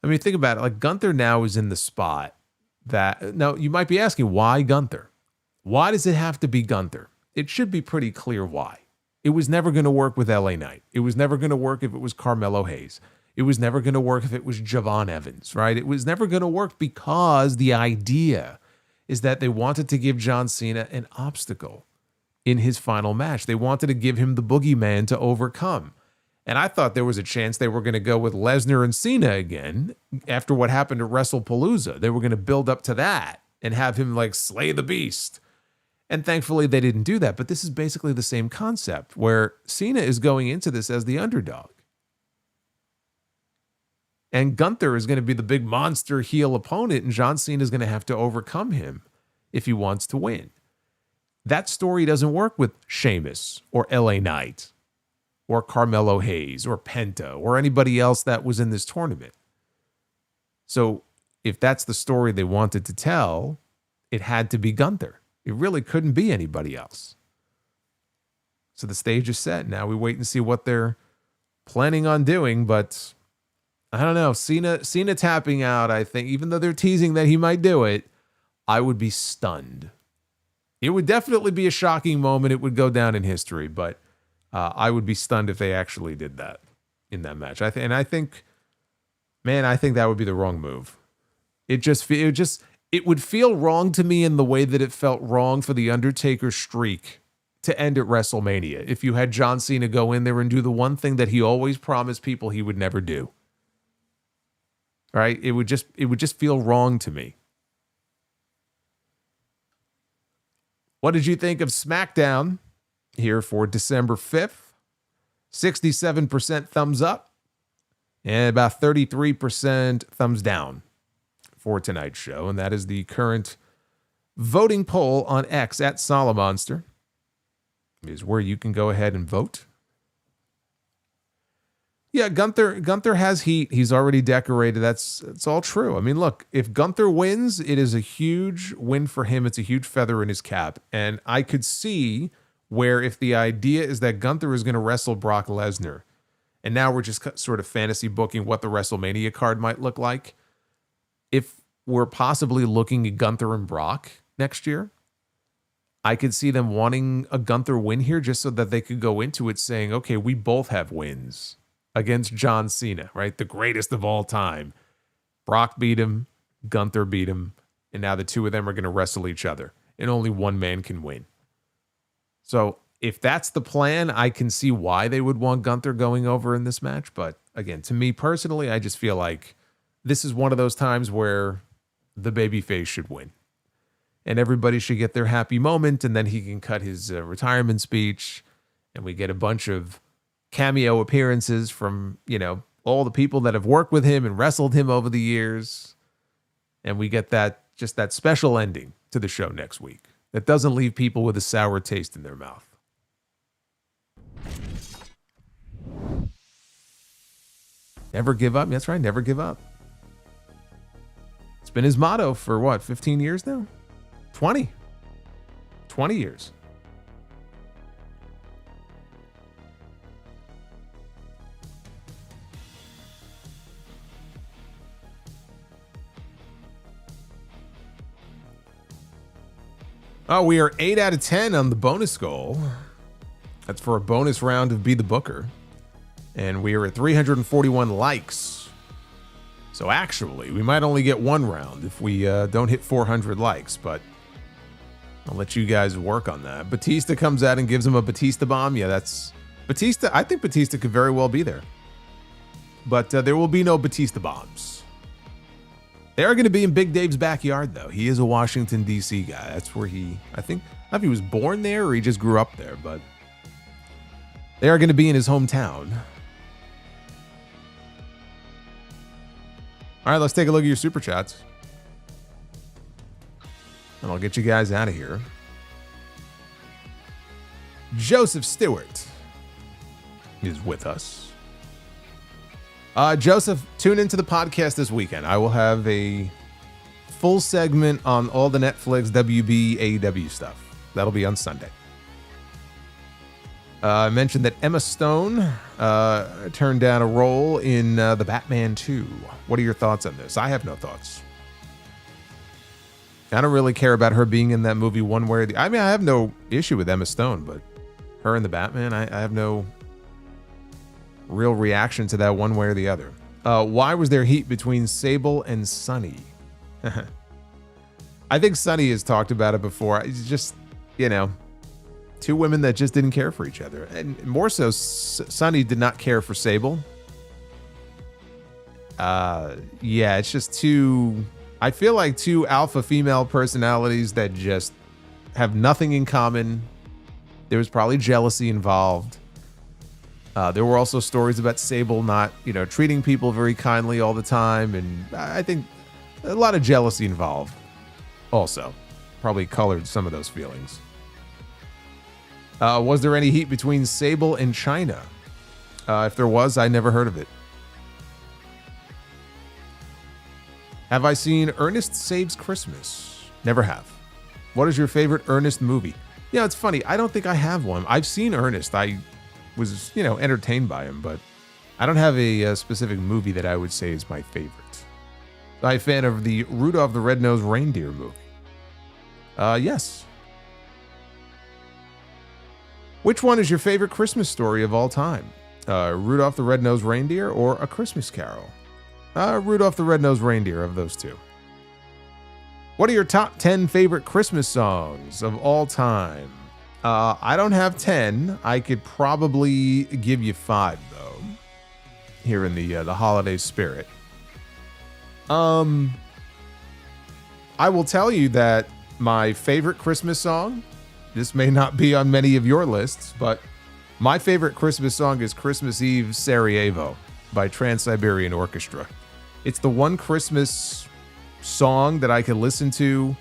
Speaker 1: I mean, think about it. Like, Gunther now is in the spot that, now you might be asking, why Gunther? Why does it have to be Gunther? It should be pretty clear why. It was never going to work with LA Knight. It was never going to work if it was Carmelo Hayes. It was never going to work if it was Javon Evans, right? It was never going to work because the idea is that they wanted to give John Cena an obstacle in his final match. They wanted to give him the boogeyman to overcome. And I thought there was a chance they were going to go with Lesnar and Cena again after what happened at WrestlePalooza. They were going to build up to that and have him like slay the beast. And thankfully they didn't do that. But this is basically the same concept where Cena is going into this as the underdog. And Gunther is going to be the big monster heel opponent, and John Cena is going to have to overcome him if he wants to win. That story doesn't work with Sheamus or LA Knight or Carmelo Hayes or Penta or anybody else that was in this tournament. So if that's the story they wanted to tell, it had to be Gunther. It really couldn't be anybody else. So the stage is set. Now we wait and see what they're planning on doing, but I don't know. Cena tapping out, I think, even though they're teasing that he might do it, I would be stunned. It would definitely be a shocking moment. It would go down in history, but I would be stunned if they actually did that in that match. I think that would be the wrong move. It would feel wrong to me in the way that it felt wrong for the Undertaker streak to end at WrestleMania. If you had John Cena go in there and do the one thing that he always promised people he would never do. Right? It would just feel wrong to me. What did you think of SmackDown here for December 5th? 67% thumbs up and about 33% thumbs down for tonight's show. And that is the current voting poll on X at Solomonster. Is where you can go ahead and vote. Yeah, Gunther has heat. He's already decorated. That's all true. I mean, look, if Gunther wins, it is a huge win for him. It's a huge feather in his cap. And I could see where if the idea is that Gunther is going to wrestle Brock Lesnar, and now we're just sort of fantasy booking what the WrestleMania card might look like. If we're possibly looking at Gunther and Brock next year, I could see them wanting a Gunther win here just so that they could go into it saying, okay, we both have wins against John Cena, right? The greatest of all time. Brock beat him, Gunther beat him, and now the two of them are going to wrestle each other, and only one man can win. So if that's the plan, I can see why they would want Gunther going over in this match. But again, to me personally, I just feel like this is one of those times where the babyface should win. And everybody should get their happy moment, and then he can cut his retirement speech, and we get a bunch of cameo appearances from, all the people that have worked with him and wrestled him over the years. And we get that special ending to the show next week that doesn't leave people with a sour taste in their mouth. Never give up. That's right. Never give up. It's been his motto for 15 years now? 20 years. Oh, we are 8 out of 10 on the bonus goal. That's for a bonus round of Be the Booker. And we are at 341 likes. So actually, we might only get one round if we don't hit 400 likes, but I'll let you guys work on that. Batista comes out and gives him a Batista bomb. Yeah, that's Batista. I think Batista could very well be there. But there will be no Batista bombs. They are going to be in Big Dave's backyard, though. He is a Washington, D.C. guy. That's where I don't know if he was born there or he just grew up there, but They are going to be in his hometown. All right, let's take a look at your super chats. And I'll get you guys out of here. Joseph Stewart is with us. Joseph, tune into the podcast this weekend. I will have a full segment on all the Netflix, WB, AEW stuff. That'll be on Sunday. I mentioned that Emma Stone turned down a role in the Batman 2. What are your thoughts on this? I have no thoughts. I don't really care about her being in that movie one way or the other. I mean, I have no issue with Emma Stone, but her in the Batman, I have no real reaction to that one way or the other. Why was there heat between Sable and Sunny? I think Sunny has talked about it before. It's just, two women that just didn't care for each other. And more so, Sunny did not care for Sable. Yeah, it's just I feel like two alpha female personalities that just have nothing in common. There was probably jealousy involved. There were also stories about Sable not, treating people very kindly all the time. And I think a lot of jealousy involved also probably colored some of those feelings. Was there any heat between Sable and China? If there was, I never heard of it. Have I seen Ernest Saves Christmas? Never have. What is your favorite Ernest movie? It's funny. I don't think I have one. I've seen Ernest. I was, entertained by him, but I don't have a specific movie that I would say is my favorite. I'm a fan of the Rudolph the Red-Nosed Reindeer movie. Yes. Which one is your favorite Christmas story of all time? Rudolph the Red-Nosed Reindeer or A Christmas Carol? Rudolph the Red-Nosed Reindeer, of those two. What are your top 10 favorite Christmas songs of all time? I don't have 10. I could probably give you 5, though, here in the holiday spirit. I will tell you that my favorite Christmas song, this may not be on many of your lists, but my favorite Christmas song is Christmas Eve Sarajevo by Trans-Siberian Orchestra. It's the one Christmas song that I can listen to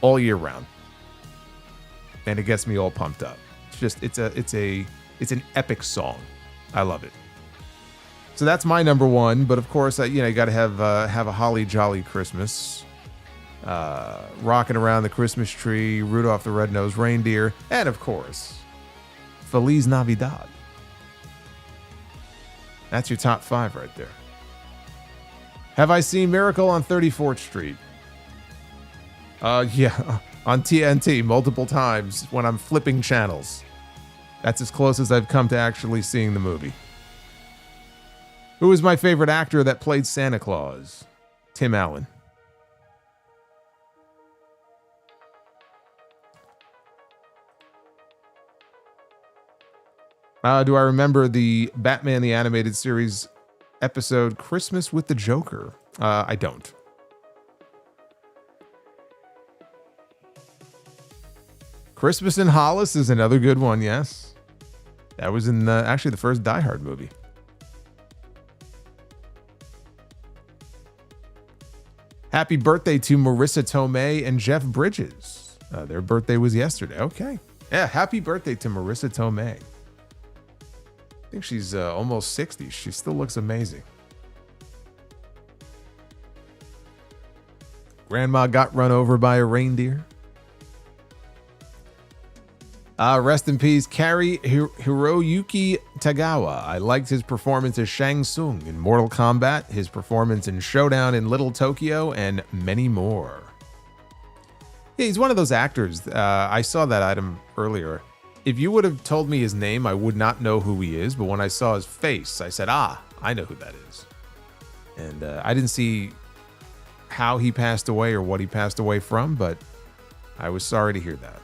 Speaker 1: all year round. And it gets me all pumped up. It's an epic song. I love it. So that's my number one, but of course, you got to have a holly jolly Christmas. Rocking around the Christmas tree, Rudolph the Red-Nosed Reindeer, and of course, Feliz Navidad. That's your top 5 right there. Have I seen Miracle on 34th Street? Yeah, on TNT multiple times when I'm flipping channels. That's as close as I've come to actually seeing the movie. Who is my favorite actor that played Santa Claus? Tim Allen. Do I remember the Batman the Animated Series episode Christmas with the Joker? I don't. Christmas in Hollis is another good one, yes. That was in actually the first Die Hard movie. Happy birthday to Marissa Tomei and Jeff Bridges. Their birthday was yesterday. Okay. Yeah, happy birthday to Marissa Tomei. I think she's almost 60. She still looks amazing. Grandma got run over by a reindeer. Rest in peace, Kairi Hiroyuki Tagawa. I liked his performance as Shang Tsung in Mortal Kombat, his performance in Showdown in Little Tokyo, and many more. Yeah, he's one of those actors. I saw that item earlier. If you would have told me his name, I would not know who he is. But when I saw his face, I said, I know who that is. And I didn't see how he passed away or what he passed away from, but I was sorry to hear that.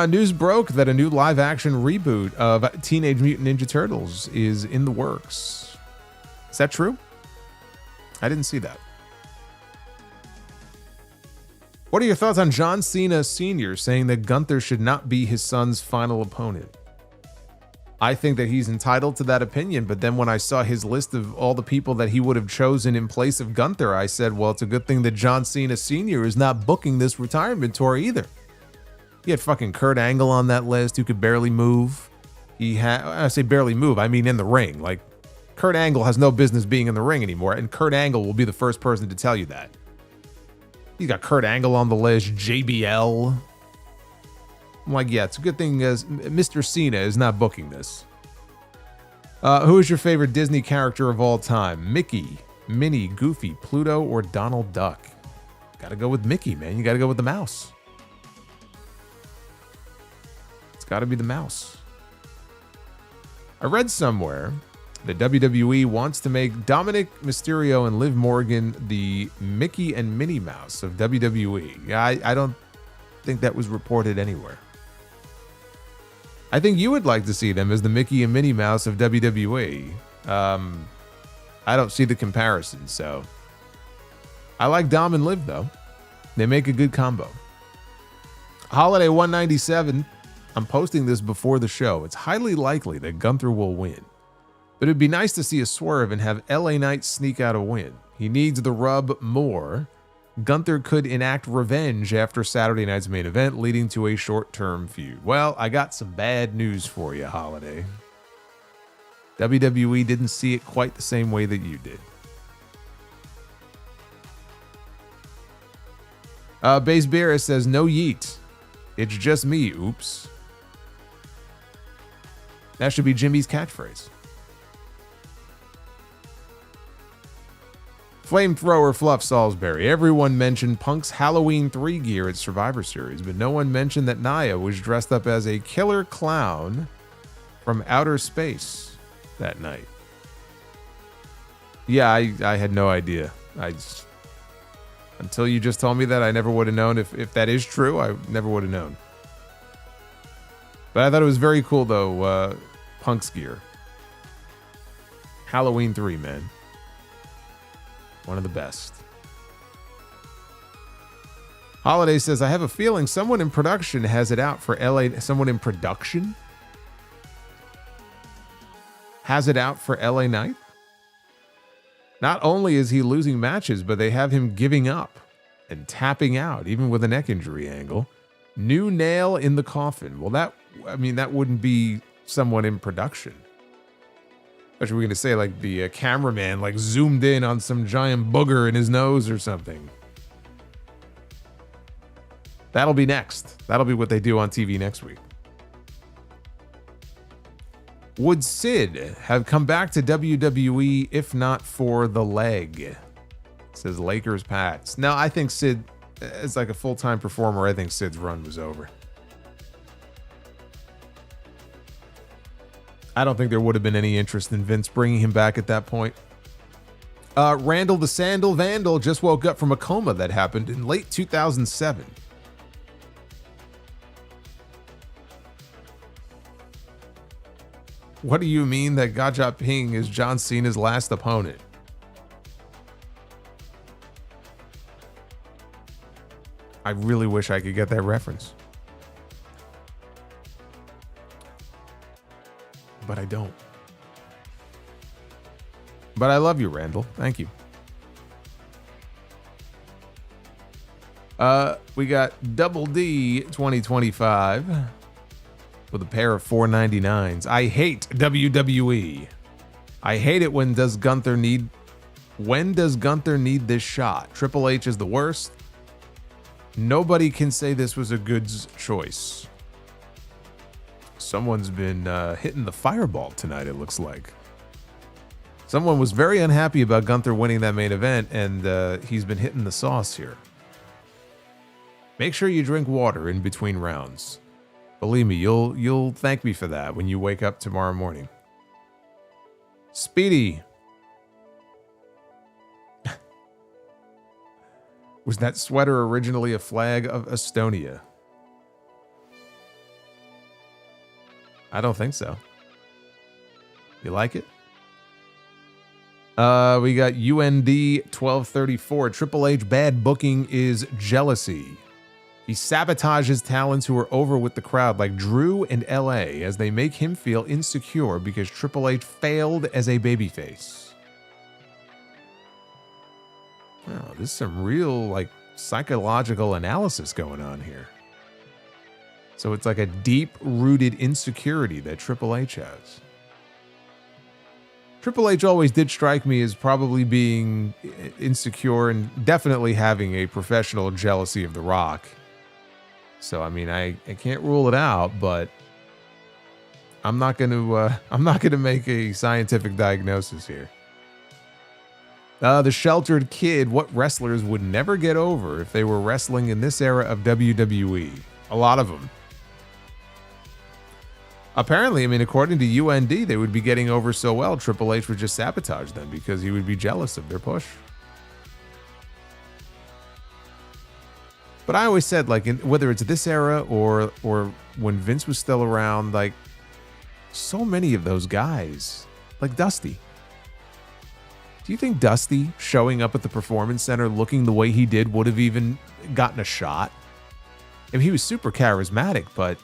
Speaker 1: News broke that a new live-action reboot of Teenage Mutant Ninja Turtles is in the works. Is that true? I didn't see that. What are your thoughts on John Cena Sr. saying that Gunther should not be his son's final opponent? I think that he's entitled to that opinion, but then when I saw his list of all the people that he would have chosen in place of Gunther, I said, well, it's a good thing that John Cena Sr. is not booking this retirement tour either. He had fucking Kurt Angle on that list, who could barely move. I say barely move, I mean in the ring. Like, Kurt Angle has no business being in the ring anymore, and Kurt Angle will be the first person to tell you that. He's got Kurt Angle on the list, JBL. I'm like, yeah, it's a good thing as Mr. Cena is not booking this. Who is your favorite Disney character of all time? Mickey, Minnie, Goofy, Pluto, or Donald Duck? Gotta go with Mickey, man. You gotta go with the mouse. It's gotta be the mouse. I read somewhere that WWE wants to make Dominic Mysterio and Liv Morgan the Mickey and Minnie Mouse of WWE. Yeah, I don't think that was reported anywhere. I think you would like to see them as the Mickey and Minnie Mouse of WWE. I don't see the comparison, so. I like Dom and Liv, though. They make a good combo. Holiday 197. I'm posting this before the show. It's highly likely that Gunther will win. But it'd be nice to see a swerve and have LA Knight sneak out a win. He needs the rub more. Gunther could enact revenge after Saturday night's main event, leading to a short-term feud. Well, I got some bad news for you, Holiday. WWE didn't see it quite the same way that you did. Base Bear says, no yeet. It's just me, oops. That should be Jimmy's catchphrase. Flamethrower Fluff Salisbury. Everyone mentioned Punk's Halloween 3 gear at Survivor Series, but no one mentioned that Nia was dressed up as a killer clown from outer space that night. Yeah, I had no idea. Until you just told me that, I never would have known. If that is true, I never would have known. But I thought it was very cool, though, Punk's gear. Halloween 3, man. One of the best. Holiday says, I have a feeling someone in production has it out for LA. Someone in production has it out for LA Knight? Not only is he losing matches, but they have him giving up and tapping out, even with a neck injury angle. New nail in the coffin. Well, that wouldn't be someone in production. But we're going to say like the cameraman like zoomed in on some giant booger in his nose or something. That'll be next. That'll be what they do on TV next week. Would Sid have come back to WWE if not for the leg? Says Lakers Pats. No, I think Sid, as like a full-time performer, I think Sid's run was over. I don't think there would have been any interest in Vince bringing him back at that point. Randall the Sandal Vandal just woke up from a coma that happened in late 2007. What do you mean that Gaja Ping is John Cena's last opponent? I really wish I could get that reference. But I don't. But I love you, Randall. Thank you. We got Double D 2025 with a pair of $4.99s. I hate WWE. I hate it when does Gunther need this shot? Triple H is the worst. Nobody can say this was a good choice. Someone's been hitting the fireball tonight, it looks like. Someone was very unhappy about Gunther winning that main event, and he's been hitting the sauce here. Make sure you drink water in between rounds. Believe me, you'll thank me for that when you wake up tomorrow morning. Speedy. Was that sweater originally a flag of Estonia? I don't think so. You like it? We got UND 1234. Triple H bad booking is jealousy. He sabotages talents who are over with the crowd like Drew and LA as they make him feel insecure because Triple H failed as a babyface. Wow, there's some real like psychological analysis going on here. So it's like a deep-rooted insecurity that Triple H has. Triple H always did strike me as probably being insecure and definitely having a professional jealousy of The Rock. So I mean, I can't rule it out, but I'm not gonna make a scientific diagnosis here. The Sheltered Kid, what wrestlers would never get over if they were wrestling in this era of WWE? A lot of them. Apparently, I mean, according to UND, they would be getting over so well, Triple H would just sabotage them because he would be jealous of their push. But I always said, like, whether it's this era or when Vince was still around, like, so many of those guys, like Dusty. Do you think Dusty showing up at the Performance Center looking the way he did would have even gotten a shot? I mean, he was super charismatic, but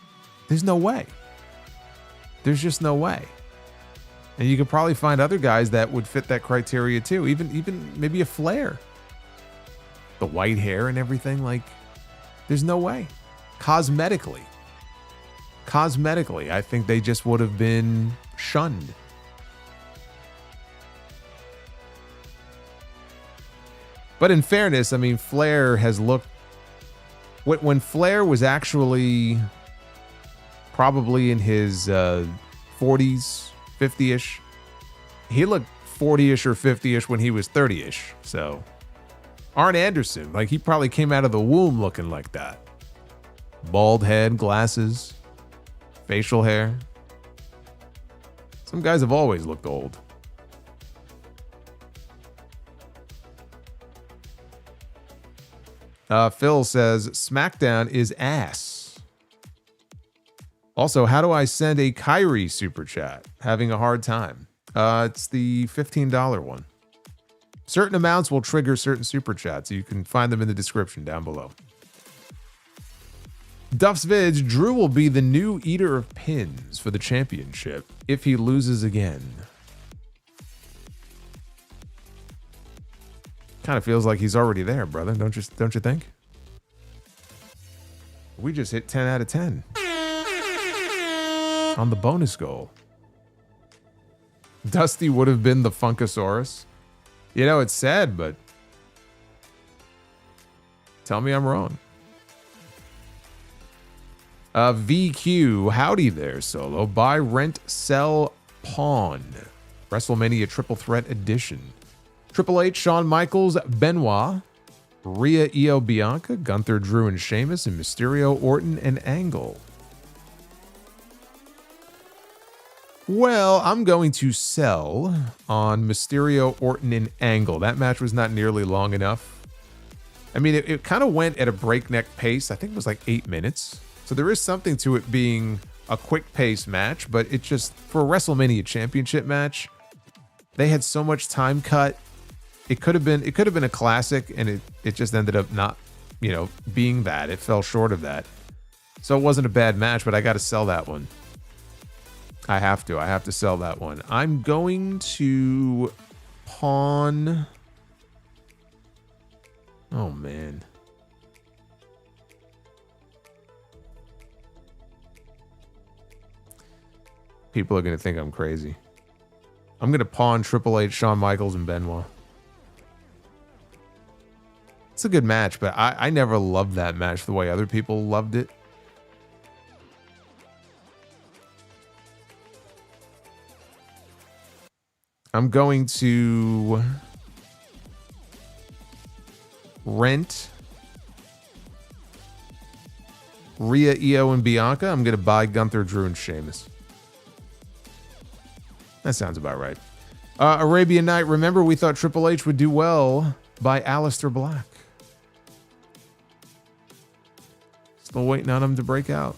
Speaker 1: there's no way. There's just no way. And you could probably find other guys that would fit that criteria too. Even maybe a Flair. The white hair and everything, like, there's no way. Cosmetically, I think they just would have been shunned. But in fairness, I mean, Flair has looked... When Flair was actually probably in his 40s, 50-ish, he looked 40-ish or 50-ish when he was 30-ish. So, Arn Anderson, like, he probably came out of the womb looking like that. Bald head, glasses, facial hair. Some guys have always looked old. Phil says, Smackdown is ass. Also, how do I send a Kairi super chat? Having a hard time. It's the $15 one. Certain amounts will trigger certain super chats. You can find them in the description down below. Duff's Vids, Drew will be the new eater of pins for the championship if he loses again. Kind of feels like he's already there, brother. Don't you think? We just hit 10 out of 10 on the bonus goal. Dusty would have been the Funkasaurus. You know, it's sad, but tell me I'm wrong. VQ, howdy there, Solo. Buy, rent, sell, pawn. WrestleMania Triple Threat Edition. Triple H, Shawn Michaels, Benoit, Rhea, Io, Bianca, Gunther, Drew, and Sheamus, and Mysterio, Orton, and Angle. Well, I'm going to sell on Mysterio, Orton, and Angle. That match was not nearly long enough. I mean, it kind of went at a breakneck pace. I think it was like 8 minutes. So there is something to it being a quick pace match, but it just, for a WrestleMania championship match, they had so much time cut. It could have been a classic, and it just ended up not, you know, being that. It fell short of that. So it wasn't a bad match, but I got to sell that one. I have to sell that one. I'm going to pawn. Oh, man. People are going to think I'm crazy. I'm going to pawn Triple H, Shawn Michaels, and Benoit. It's a good match, but I never loved that match the way other people loved it. I'm going to rent Rhea, Io, and Bianca. I'm going to buy Gunther, Drew, and Sheamus. That sounds about right. Arabian Night, remember we thought Triple H would do well by Aleister Black. Still waiting on him to break out.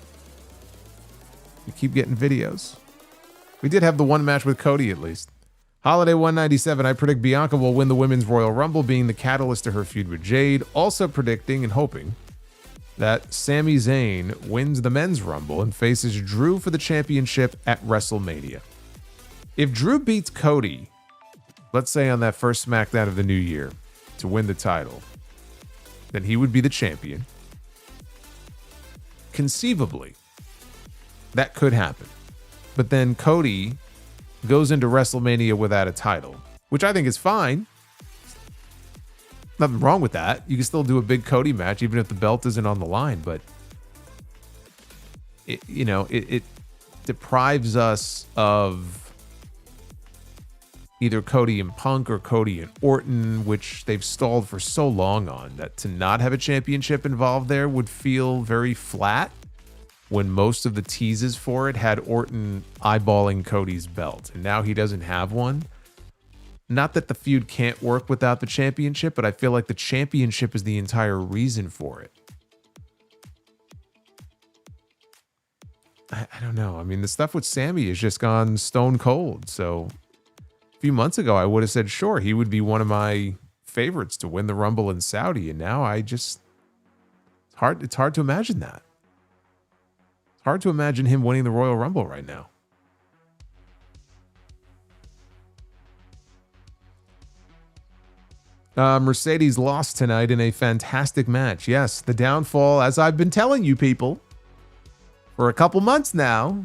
Speaker 1: We keep getting videos. We did have the one match with Cody at least. Holiday 197, I predict Bianca will win the Women's Royal Rumble, being the catalyst to her feud with Jade. Also predicting and hoping that Sami Zayn wins the Men's Rumble and faces Drew for the championship at WrestleMania. If Drew beats Cody, let's say on that first SmackDown of the new year, to win the title, then he would be the champion. Conceivably, that could happen. But then Cody goes into WrestleMania without a title, which I think is fine. Nothing wrong with that. You can still do a big Cody match even if the belt isn't on the line, but it deprives us of either Cody and Punk or Cody and Orton, which they've stalled for so long on, that to not have a championship involved there would feel very flat, when most of the teases for it had Orton eyeballing Cody's belt, and now he doesn't have one. Not that the feud can't work without the championship, but I feel like the championship is the entire reason for it. I don't know. I mean, the stuff with Sami has just gone stone cold. So a few months ago, I would have said, sure, he would be one of my favorites to win the Rumble in Saudi. And now it's hard to imagine that. It's hard to imagine him winning the Royal Rumble right now. Mercedes lost tonight in a fantastic match. Yes, the downfall, as I've been telling you people for a couple months now,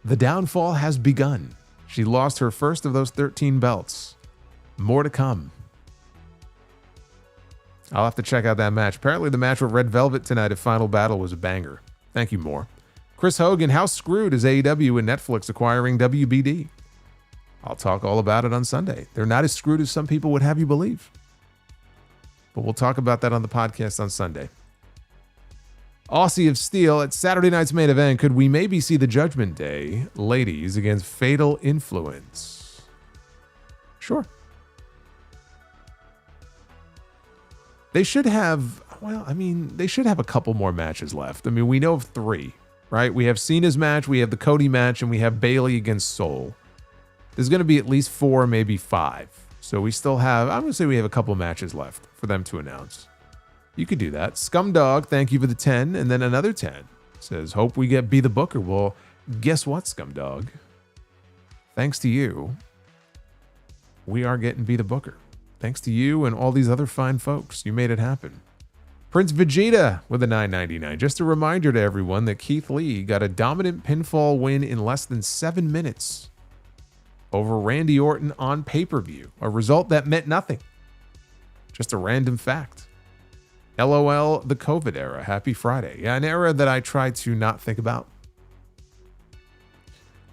Speaker 1: the downfall has begun. She lost her first of those 13 belts. More to come. I'll have to check out that match. Apparently the match with Red Velvet tonight at Final Battle was a banger. Thank you, more. Chris Hogan, how screwed is AEW and Netflix acquiring WBD? I'll talk all about it on Sunday. They're not as screwed as some people would have you believe. But we'll talk about that on the podcast on Sunday. Aussie of Steel, at Saturday night's main event, could we maybe see the Judgment Day ladies against Fatal Influence? Sure. They should have, they should have a couple more matches left. I mean, we know of 3, right? We have Cena's match, we have the Cody match, and we have Bayley against Soul. There's going to be at least 4, maybe 5. So we still have, I'm going to say we have a couple matches left for them to announce. You could do that. Scumdog, thank you for the 10. And then another 10. Says, hope we get Be the Booker. Well, guess what, Scumdog? Thanks to you, we are getting Be the Booker. Thanks to you and all these other fine folks. You made it happen. Prince Vegeta with a $9.99. Just a reminder to everyone that Keith Lee got a dominant pinfall win in less than 7 minutes over Randy Orton on pay-per-view. A result that meant nothing. Just a random fact. LOL, the COVID era. Happy Friday. Yeah, an era that I try to not think about.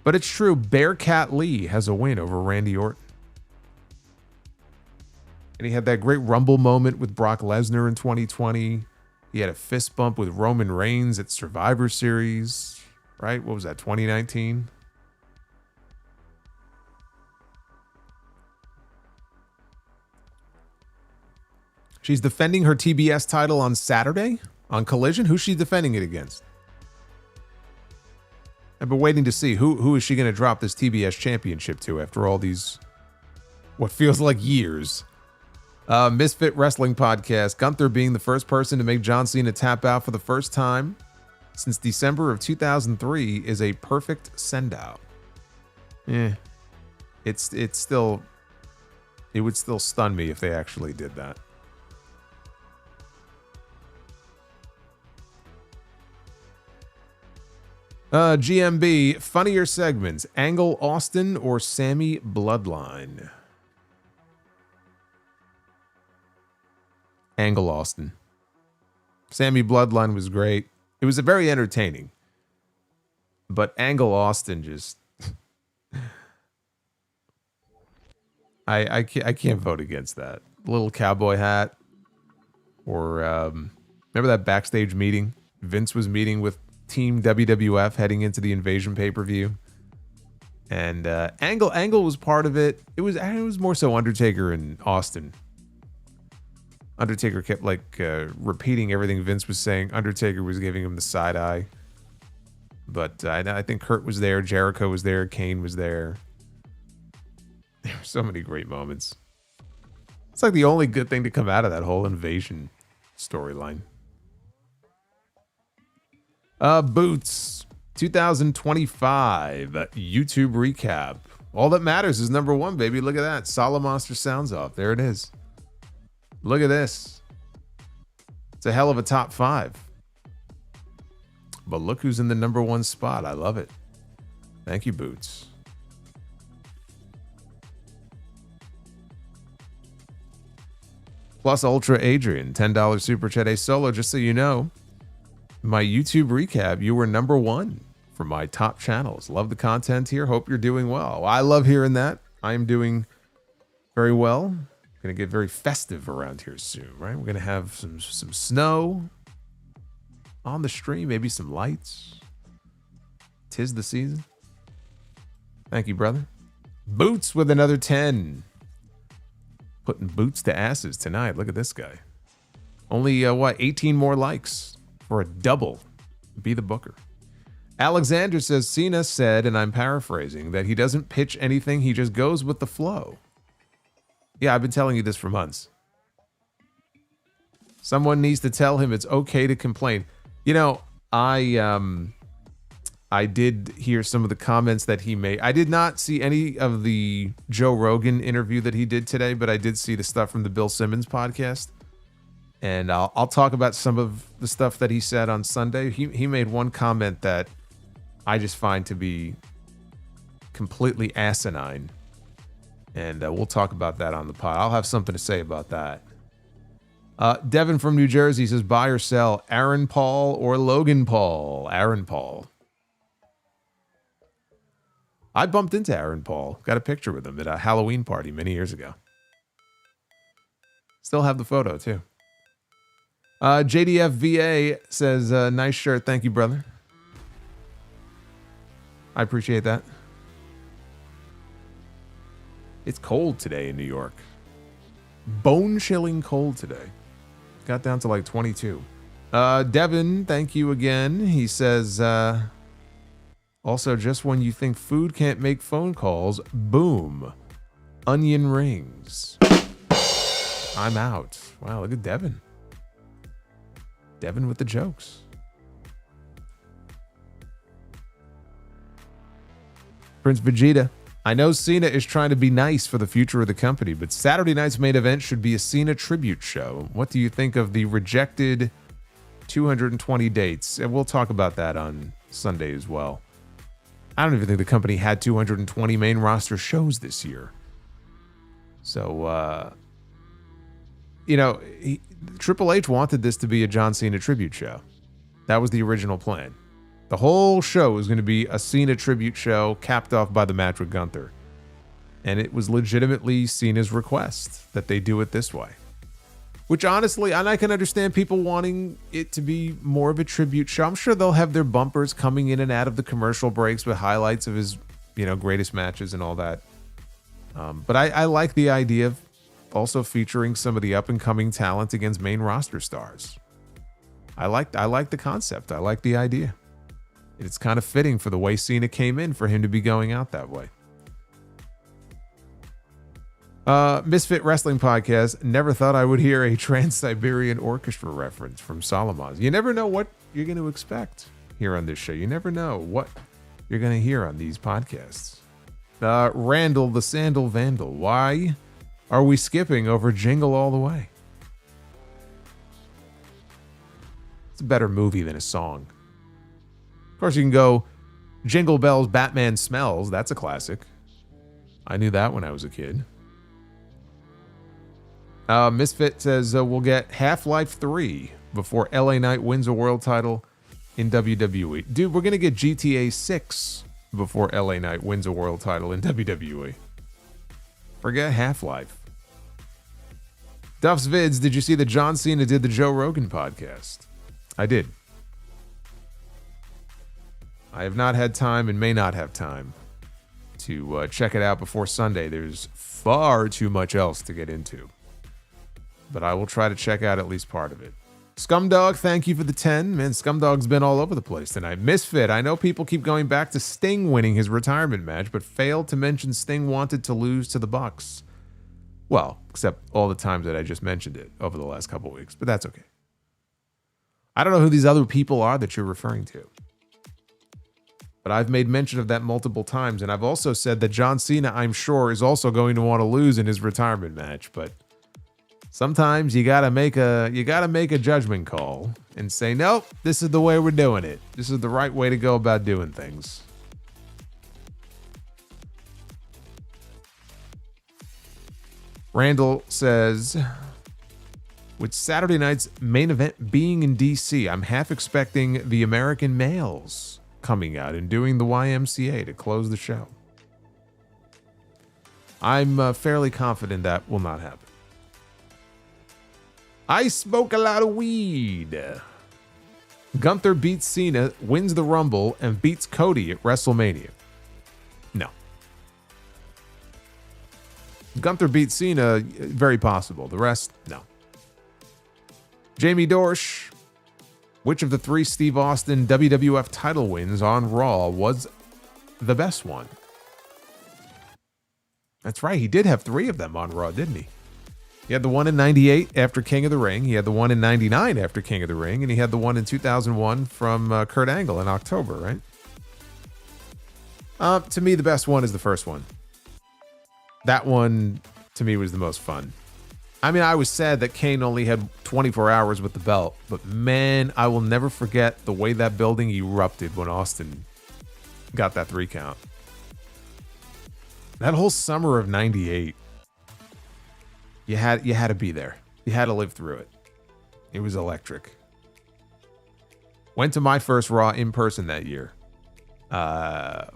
Speaker 1: But it's true. Bearcat Lee has a win over Randy Orton. And he had that great Rumble moment with Brock Lesnar in 2020. He had a fist bump with Roman Reigns at Survivor Series. Right? What was that, 2019? She's defending her TBS title on Saturday on Collision. Who's she defending it against? I've been waiting to see who is she going to drop this TBS championship to after all these, what feels like years. Misfit Wrestling Podcast. Gunther being the first person to make John Cena tap out for the first time since December of 2003 is a perfect send-out. It would still stun me if they actually did that. GMB, funnier segments, Angle Austin or Sammy Bloodline? Angle Austin. Sammy Bloodline was great. It was very entertaining. But Angle Austin just... I can't vote against that. Little cowboy hat. Or remember that backstage meeting? Vince was meeting with Team WWF heading into the Invasion pay-per-view. And Angle was part of it. It was more so Undertaker and Austin. Undertaker kept repeating everything Vince was saying. Undertaker was giving him the side eye. But I think Kurt was there, Jericho was there, Kane was there. There were so many great moments. It's like the only good thing to come out of that whole invasion storyline. Boots, 2025 YouTube recap. All that matters is number one, baby. Look at that. Solomonster sounds off. There it is. Look at this. It's a hell of a top 5. But look who's in the number 1 spot. I love it. Thank you, Boots. Plus Ultra Adrian, $10 super chat. Hey, Solo, just so you know, my YouTube recap, you were number 1 for my top channels. Love the content here. Hope you're doing well. I love hearing that. I am doing very well. Going to get very festive around here soon, right? We're going to have some snow on the stream, maybe some lights. 'Tis the season. Thank you, brother. Boots with another 10. Putting boots to asses tonight. Look at this guy. Only, 18 more likes for a double. Be the booker. Alexander says, Cena said, and I'm paraphrasing, that he doesn't pitch anything. He just goes with the flow. Yeah, I've been telling you this for months. Someone needs to tell him it's okay to complain. You know, I did hear some of the comments that he made. I did not see any of the Joe Rogan interview that he did today, but I did see the stuff from the Bill Simmons podcast. And I'll talk about some of the stuff that he said on Sunday. He made one comment that I just find to be completely asinine. And we'll talk about that on the pod. I'll have something to say about that. Devin from New Jersey says, buy or sell Aaron Paul or Logan Paul? Aaron Paul. I bumped into Aaron Paul. Got a picture with him at a Halloween party many years ago. Still have the photo, too. JDFVA says, nice shirt. Thank you, brother. I appreciate that. It's cold today in New York. Bone-chilling cold today. Got down to like 22. Devin, thank you again. He says, also, just when you think food can't make phone calls, boom, onion rings. I'm out. Wow, look at Devin. Devin with the jokes. Prince Vegeta. I know Cena is trying to be nice for the future of the company, but Saturday night's main event should be a Cena tribute show. What do you think of the rejected 220 dates? And we'll talk about that on Sunday as well. I don't even think the company had 220 main roster shows this year. So, Triple H wanted this to be a John Cena tribute show. That was the original plan. The whole show was going to be a Cena tribute show capped off by the match with Gunther. And it was legitimately Cena's request that they do it this way. Which honestly, and I can understand people wanting it to be more of a tribute show. I'm sure they'll have their bumpers coming in and out of the commercial breaks with highlights of his, greatest matches and all that. But I like the idea of also featuring some of the up-and-coming talent against main roster stars. I like the concept. I like the idea. It's kind of fitting for the way Cena came in for him to be going out that way. Misfit Wrestling Podcast. Never thought I would hear a Trans-Siberian Orchestra reference from Solomonster. You never know what you're going to expect here on this show. You never know what you're going to hear on these podcasts. Randall the Sandal Vandal. Why are we skipping over Jingle All the Way? It's a better movie than a song. Of course, you can go Jingle Bells, Batman Smells. That's a classic. I knew that when I was a kid. Misfit says we'll get Half-Life 3 before LA Knight wins a world title in WWE. Dude, we're going to get GTA 6 before LA Knight wins a world title in WWE. Forget Half-Life. Duff's Vids, did you see that John Cena did the Joe Rogan podcast? I did. I have not had time and may not have time to check it out before Sunday. There's far too much else to get into. But I will try to check out at least part of it. Scumdog, thank you for the 10. Man, Scumdog's been all over the place tonight. Misfit, I know people keep going back to Sting winning his retirement match, but failed to mention Sting wanted to lose to the Bucks. Well, except all the times that I just mentioned it over the last couple weeks, but that's okay. I don't know who these other people are that you're referring to. But I've made mention of that multiple times, and I've also said that John Cena, I'm sure, is also going to want to lose in his retirement match, but sometimes you gotta make a judgment call and say, nope, this is the way we're doing it. This is the right way to go about doing things. Randall says, with Saturday night's main event being in DC, I'm half expecting the American males coming out and doing the YMCA to close the show. I'm fairly confident that will not happen. I smoke a lot of weed. Gunther beats Cena, wins the Rumble, and beats Cody at WrestleMania. No. Gunther beats Cena, very possible. The rest, no. Jamie Dorsch, which of the 3 Steve Austin WWF title wins on Raw was the best one? That's right, he did have 3 of them on Raw, didn't he? He had the one in 98 after King of the Ring, he had the one in 99 after King of the Ring, and he had the one in 2001 from Kurt Angle in October, right? To me, the best one is the first one. That one, to me, was the most fun. I mean, I was sad that Kane only had 24 hours with the belt, but man, I will never forget the way that building erupted when Austin got that 3 count. That whole summer of 98, you had to be there. You had to live through it. It was electric. Went to my first Raw in person that year.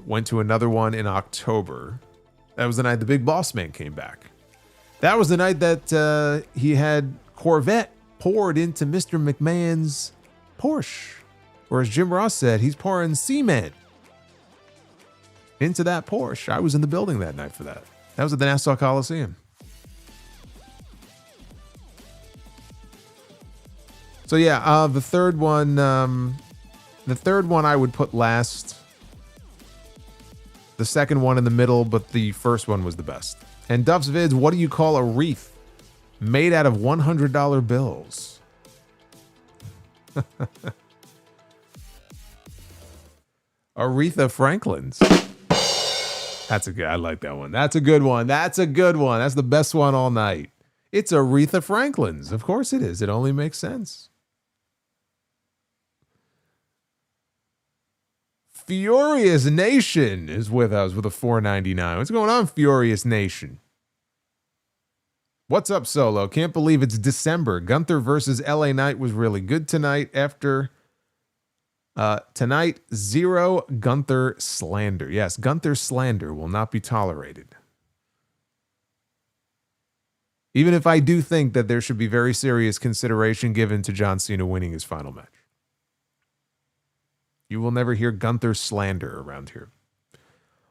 Speaker 1: Went to another one in October. That was the night the Big Boss Man came back. That was the night that he had Corvette poured into Mr. McMahon's Porsche. Or as Jim Ross said, he's pouring cement into that Porsche. I was in the building that night for that. That was at the Nassau Coliseum. So yeah, the third one I would put last. The second one in the middle, but the first one was the best. And Duff's Vids, what do you call a wreath made out of $100 bills? Aretha Franklin's. That's a good, I like that one. That's a good one. That's a good one. That's the best one all night. It's Aretha Franklin's. Of course it is. It only makes sense. Furious Nation is with us with a $4.99. What's going on, Furious Nation? What's up, Solo? Can't believe it's December. Gunther versus LA Knight was really good tonight. After tonight, 0 Gunther slander. Yes, Gunther slander will not be tolerated. Even if I do think that there should be very serious consideration given to John Cena winning his final match. You will never hear Gunther slander around here.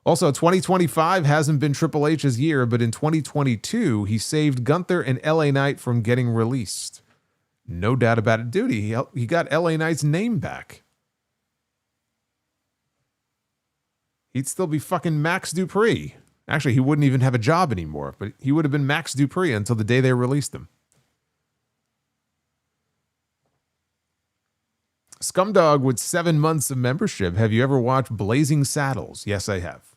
Speaker 1: Also, 2025 hasn't been Triple H's year, but in 2022, he saved Gunther and LA Knight from getting released. No doubt about it. Dude, he got LA Knight's name back. He'd still be fucking Max Dupree. Actually, he wouldn't even have a job anymore, but he would have been Max Dupree until the day they released him. Scumdog with 7 months of membership. Have you ever watched Blazing Saddles? Yes, I have.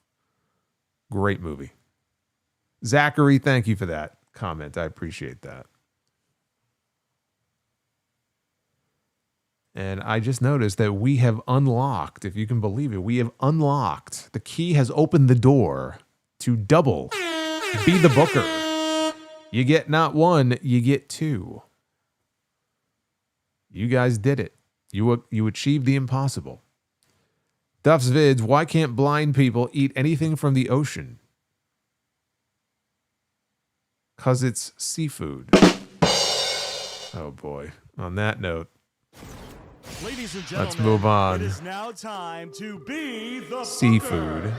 Speaker 1: Great movie. Zachary, thank you for that comment. I appreciate that. And I just noticed that we have unlocked, if you can believe it, we have unlocked. The key has opened the door to double Be the Booker. You get not 1, you get 2. You guys did it. You achieved the impossible. Duff's Vids, why can't blind people eat anything from the ocean? 'Cause it's seafood. Oh boy. On that note,
Speaker 2: ladies and gentlemen,
Speaker 1: let's move on.
Speaker 2: It is now time to be the
Speaker 1: seafood.
Speaker 2: Booker.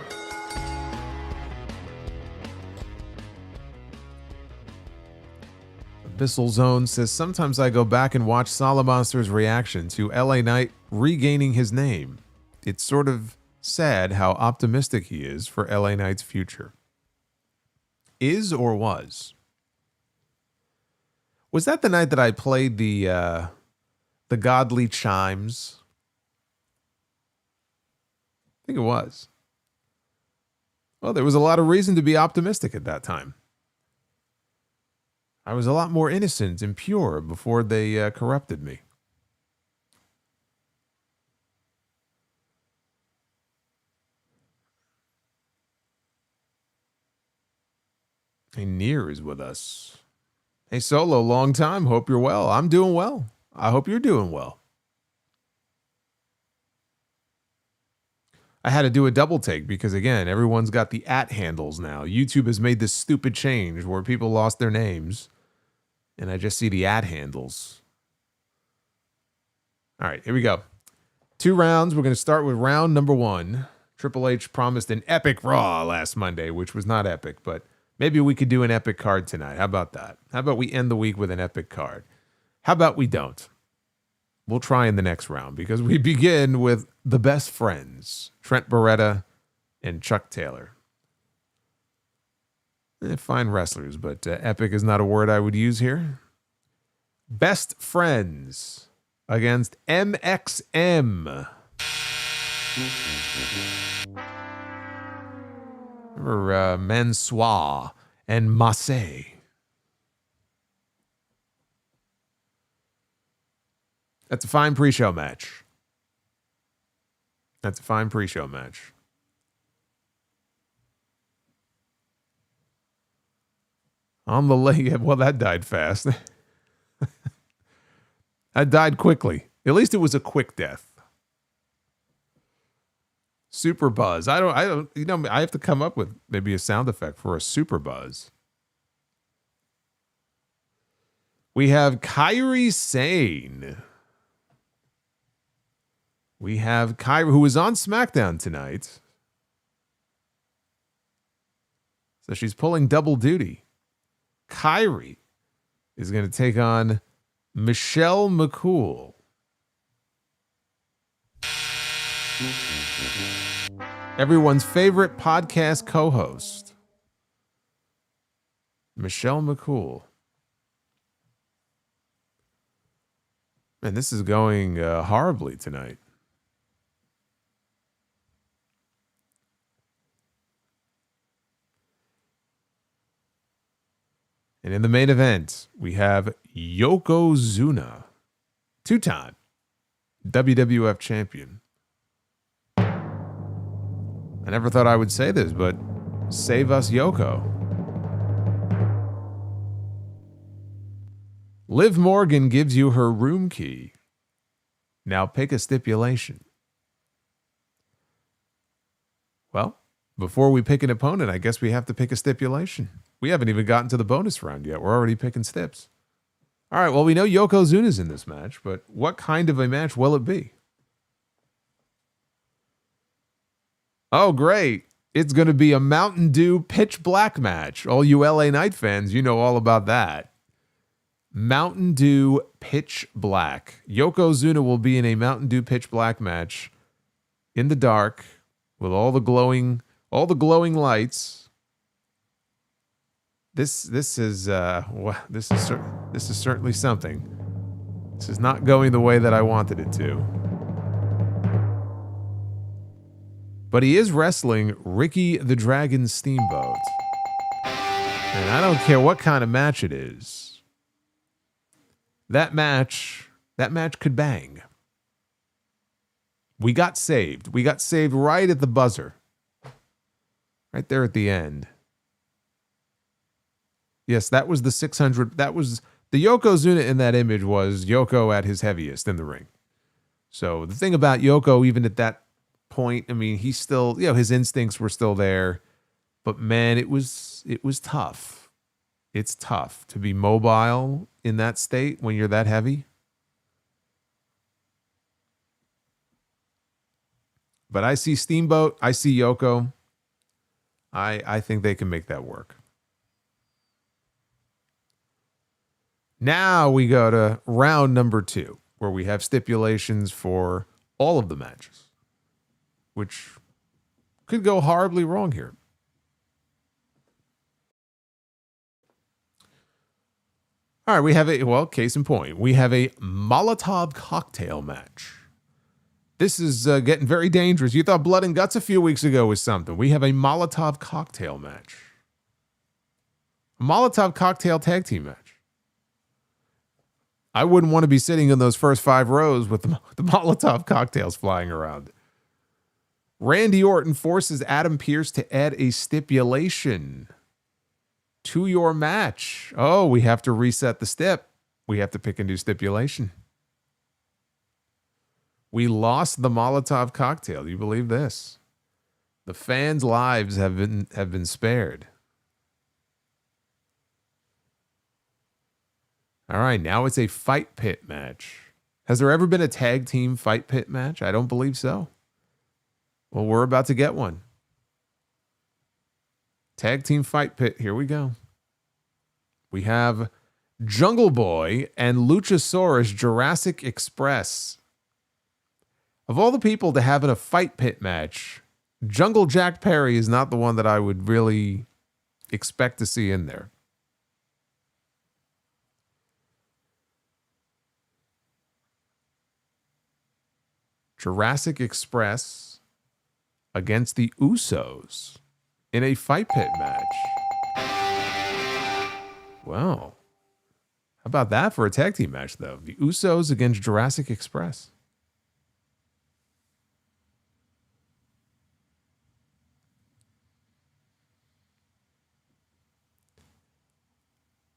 Speaker 1: Abyssal Zone says, sometimes I go back and watch Solomonster's reaction to LA Knight regaining his name. It's sort of sad how optimistic he is for LA Knight's future. Is or was? Was that the night that I played the godly chimes? I think it was. Well, there was a lot of reason to be optimistic at that time. I was a lot more innocent and pure before they corrupted me. Hey, Near is with us. Hey, Solo, long time. Hope you're well. I'm doing well. I hope you're doing well. I had to do a double take because, again, everyone's got the @ handles now. YouTube has made this stupid change where people lost their names, and I just see the @ handles. All right, here we go. 2 rounds. We're going to start with round number 1. Triple H promised an epic Raw last Monday, which was not epic, but maybe we could do an epic card tonight. How about that? How about we end the week with an epic card? How about we don't? We'll try in the next round because we begin with the best friends, Trent Beretta and Chuck Taylor. Fine wrestlers, but epic is not a word I would use here. Best friends against MXM. Or Mansois and Massé. That's a fine pre-show match. That's a fine pre-show match. On the leg. Well, that died fast. That died quickly. At least it was a quick death. Super buzz. I don't, you know, I have to come up with maybe a sound effect for a super buzz. We have Kairi Sane. We have Kairi, who was on SmackDown tonight. So she's pulling double duty. Kairi is going to take on Michelle McCool. Everyone's favorite podcast co-host, Michelle McCool. Man, this is going horribly tonight. And in the main event, we have Yokozuna, 2-time WWF champion. I never thought I would say this, but save us, Yoko. Liv Morgan gives you her room key. Now pick a stipulation. Well, before we pick an opponent, I guess we have to pick a stipulation. We haven't even gotten to the bonus round yet. We're already picking stips. All right, well, we know Yokozuna's in this match, but what kind of a match will it be? Oh, great. It's going to be a Mountain Dew Pitch Black match. All you LA Knight fans, you know all about that. Mountain Dew Pitch Black. Yokozuna will be in a Mountain Dew Pitch Black match in the dark with all the glowing lights. This is certainly something. This is not going the way that I wanted it to. But he is wrestling Ricky the Dragon Steamboat. And I don't care what kind of match it is. That match could bang. We got saved. We got saved right at the buzzer. Right there at the end. Yes, that was the 600. That was the Yokozuna in that image was Yoko at his heaviest in the ring. So the thing about Yoko, even at that point, I mean, he's still, you know, his instincts were still there, but man, it was tough. It's tough to be mobile in that state when you're that heavy. But I see Steamboat, I see Yoko. I think they can make that work. Now we go to round number 2, where we have stipulations for all of the matches, which could go horribly wrong here. All right, we have case in point, we have a Molotov cocktail match. This is getting very dangerous. You thought Blood and Guts a few weeks ago was something. We have a Molotov cocktail match. A Molotov cocktail tag team match. I wouldn't want to be sitting in those first 5 rows with the Molotov cocktails flying around. Randy Orton forces Adam Pearce to add a stipulation to your match. Oh, we have to reset the stip. We have to pick a new stipulation. We lost the Molotov cocktail. Do you believe this? The fans' lives have been spared. All right, now it's a fight pit match. Has there ever been a tag team fight pit match? I don't believe so. Well, we're about to get one. Tag team fight pit. Here we go. We have Jungle Boy and Luchasaurus Jurassic Express. Of all the people to have in a fight pit match, Jungle Jack Perry is not the one that I would really expect to see in there. Jurassic Express against the Usos in a fight pit match. Wow. How about that for a tag team match, though? The Usos against Jurassic Express.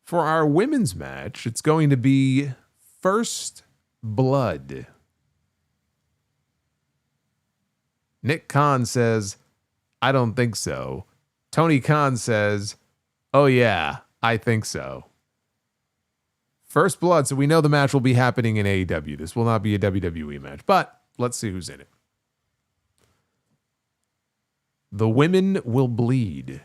Speaker 1: For our women's match, it's going to be First Blood. Nick Khan says, I don't think so. Tony Khan says, oh yeah, I think so. First Blood, so we know the match will be happening in AEW. This will not be a WWE match, but let's see who's in it. The women will bleed.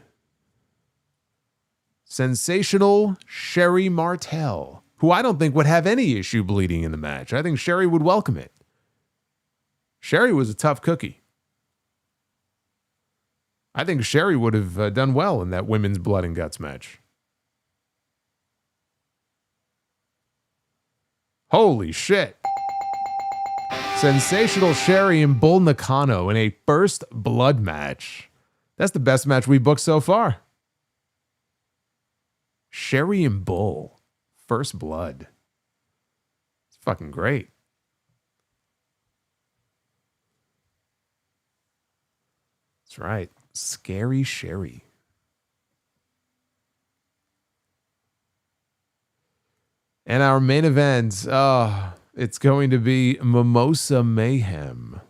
Speaker 1: Sensational Sherry Martel, who I don't think would have any issue bleeding in the match. I think Sherry would welcome it. Sherry was a tough cookie. I think Sherry would have done well in that women's Blood and Guts match. Holy shit. Sensational Sherry and Bull Nakano in a First Blood match. That's the best match we booked so far. Sherry and Bull. First Blood. It's fucking great. That's right. Scary Sherry. And our main event, it's going to be Mimosa Mayhem.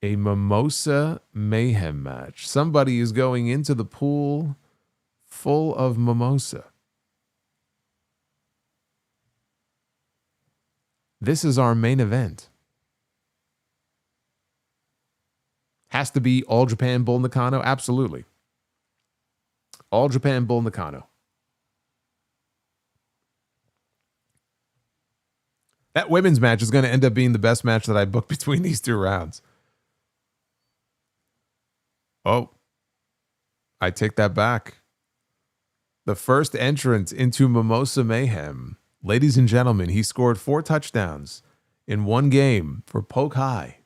Speaker 1: A Mimosa Mayhem match. Somebody is going into the pool full of mimosa. This is our main event. Has to be All Japan Bull Nakano? Absolutely. All Japan Bull Nakano. That women's match is going to end up being the best match that I booked between these 2 rounds. Oh, I take that back. The first entrant into Mimosa Mayhem. Ladies and gentlemen, he scored 4 touchdowns in 1 game for Poke High.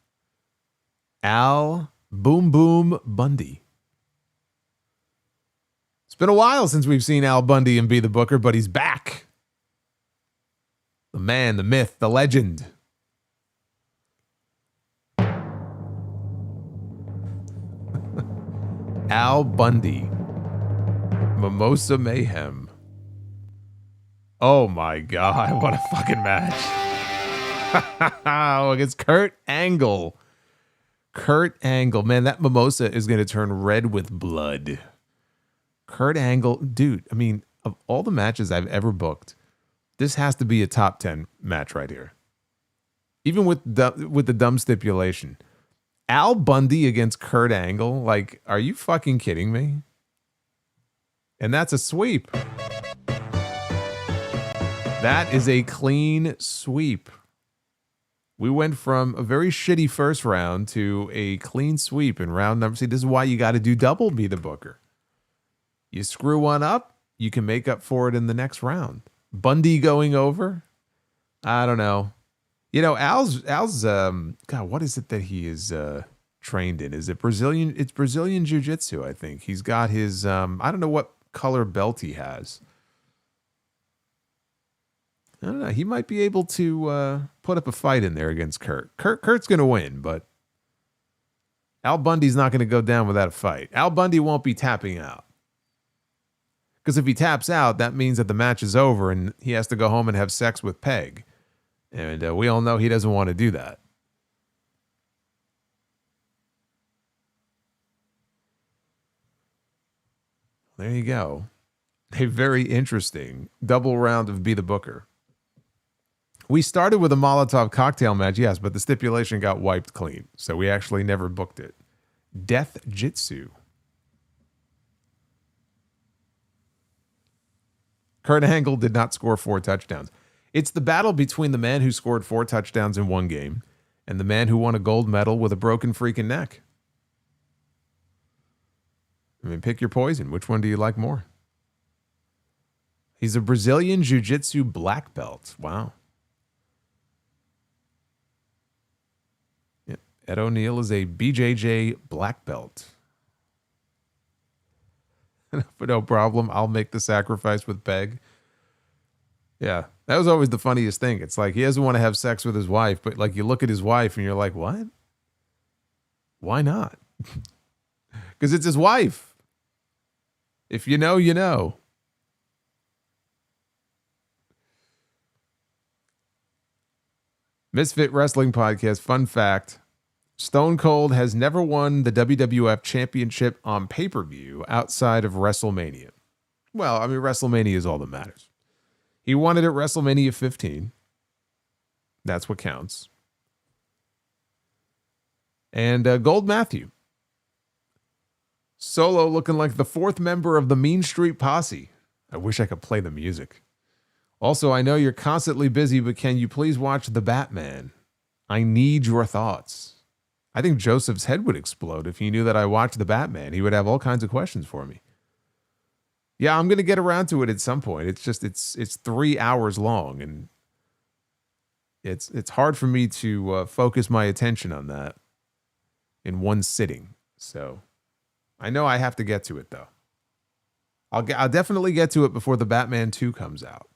Speaker 1: Al Boom Boom Bundy. It's been a while since we've seen Al Bundy and be the booker, but he's back. The man, the myth, the legend. Al Bundy. Mimosa Mayhem. Oh my God, what a fucking match. Oh, against Kurt Angle. Kurt Angle. Man, that mimosa is going to turn red with blood. Kurt Angle. Dude, I mean, of all the matches I've ever booked, this has to be a top 10 match right here. Even with the dumb stipulation. Al Bundy against Kurt Angle. Like, are you fucking kidding me? And that's a sweep. That is a clean sweep. We went from a very shitty first round to a clean sweep in round number. See, this is why you got to do double Be the Booker. You screw one up, you can make up for it in the next round. Bundy going over? I don't know. You know, Al's God, what is it that he is trained in? Is it Brazilian? It's Brazilian Jiu-Jitsu, I think. He's got his, I don't know what color belt he has. I don't know. He might be able to put up a fight in there against Kurt. Kurt's going to win, but Al Bundy's not going to go down without a fight. Al Bundy won't be tapping out. Because if he taps out, that means that the match is over and he has to go home and have sex with Peg. And we all know he doesn't want to do that. There you go. A very interesting double round of Be the Booker. We started with a Molotov cocktail match, yes, but the stipulation got wiped clean. So we actually never booked it. Death Jitsu. Kurt Angle did not score 4 touchdowns. It's the battle between the man who scored 4 touchdowns in one game and the man who won a gold medal with a broken freaking neck. I mean, pick your poison. Which one do you like more? He's a Brazilian Jiu-Jitsu black belt. Wow. Yep. Ed O'Neill is a BJJ black belt. No problem. I'll make the sacrifice with Peg. Yeah, that was always the funniest thing. It's like he doesn't want to have sex with his wife, but like you look at his wife and you're like, what? Why not? Because it's his wife. If you know, you know. Misfit Wrestling Podcast. Fun fact. Stone Cold has never won the WWF Championship on pay-per-view outside of WrestleMania. Well, I mean, WrestleMania is all that matters. He won it at WrestleMania 15. That's what counts. And Gold Matthew. Solo looking like the 4th member of the Mean Street Posse. I wish I could play the music. Also, I know you're constantly busy, but can you please watch The Batman? I need your thoughts. I think Joseph's head would explode if he knew that I watched The Batman. He would have all kinds of questions for me. Yeah, I'm going to get around to it at some point. It's just, it's 3 hours long, and it's hard for me to focus my attention on that in one sitting. So I know I have to get to it, though. I'll definitely get to it before The Batman 2 comes out.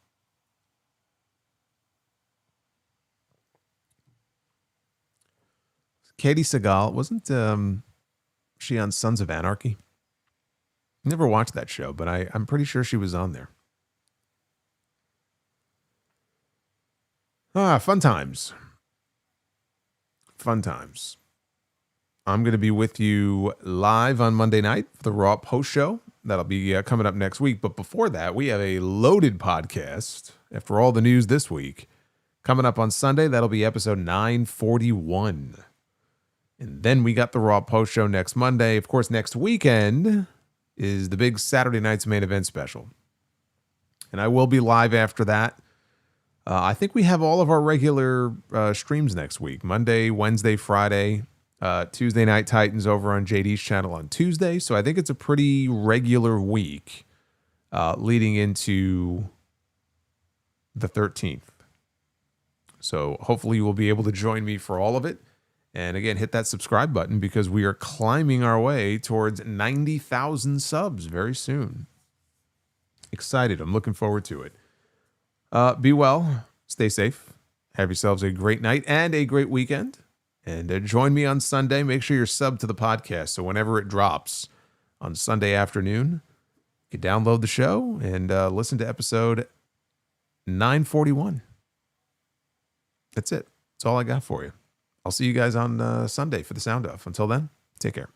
Speaker 1: Katie Seagal, wasn't she on Sons of Anarchy? Never watched that show, but I'm pretty sure she was on there. Fun times. Fun times. I'm going to be with you live on Monday night for the Raw post show. That'll be coming up next week. But before that, we have a loaded podcast after all the news this week. Coming up on Sunday, that'll be episode 941. And then we got the Raw post show next Monday. Of course, next weekend is the big Saturday night's main event special. And I will be live after that. I think we have all of our regular streams next week. Monday, Wednesday, Friday, Tuesday Night Titans over on JD's channel on Tuesday. So I think it's a pretty regular week leading into the 13th. So hopefully you will be able to join me for all of it. And again, hit that subscribe button because we are climbing our way towards 90,000 subs very soon. Excited. I'm looking forward to it. Be well. Stay safe. Have yourselves a great night and a great weekend. And join me on Sunday. Make sure you're subbed to the podcast so whenever it drops on Sunday afternoon, you can download the show and listen to episode 941. That's it. That's all I got for you. I'll see you guys on Sunday for the sound off. Until then, take care.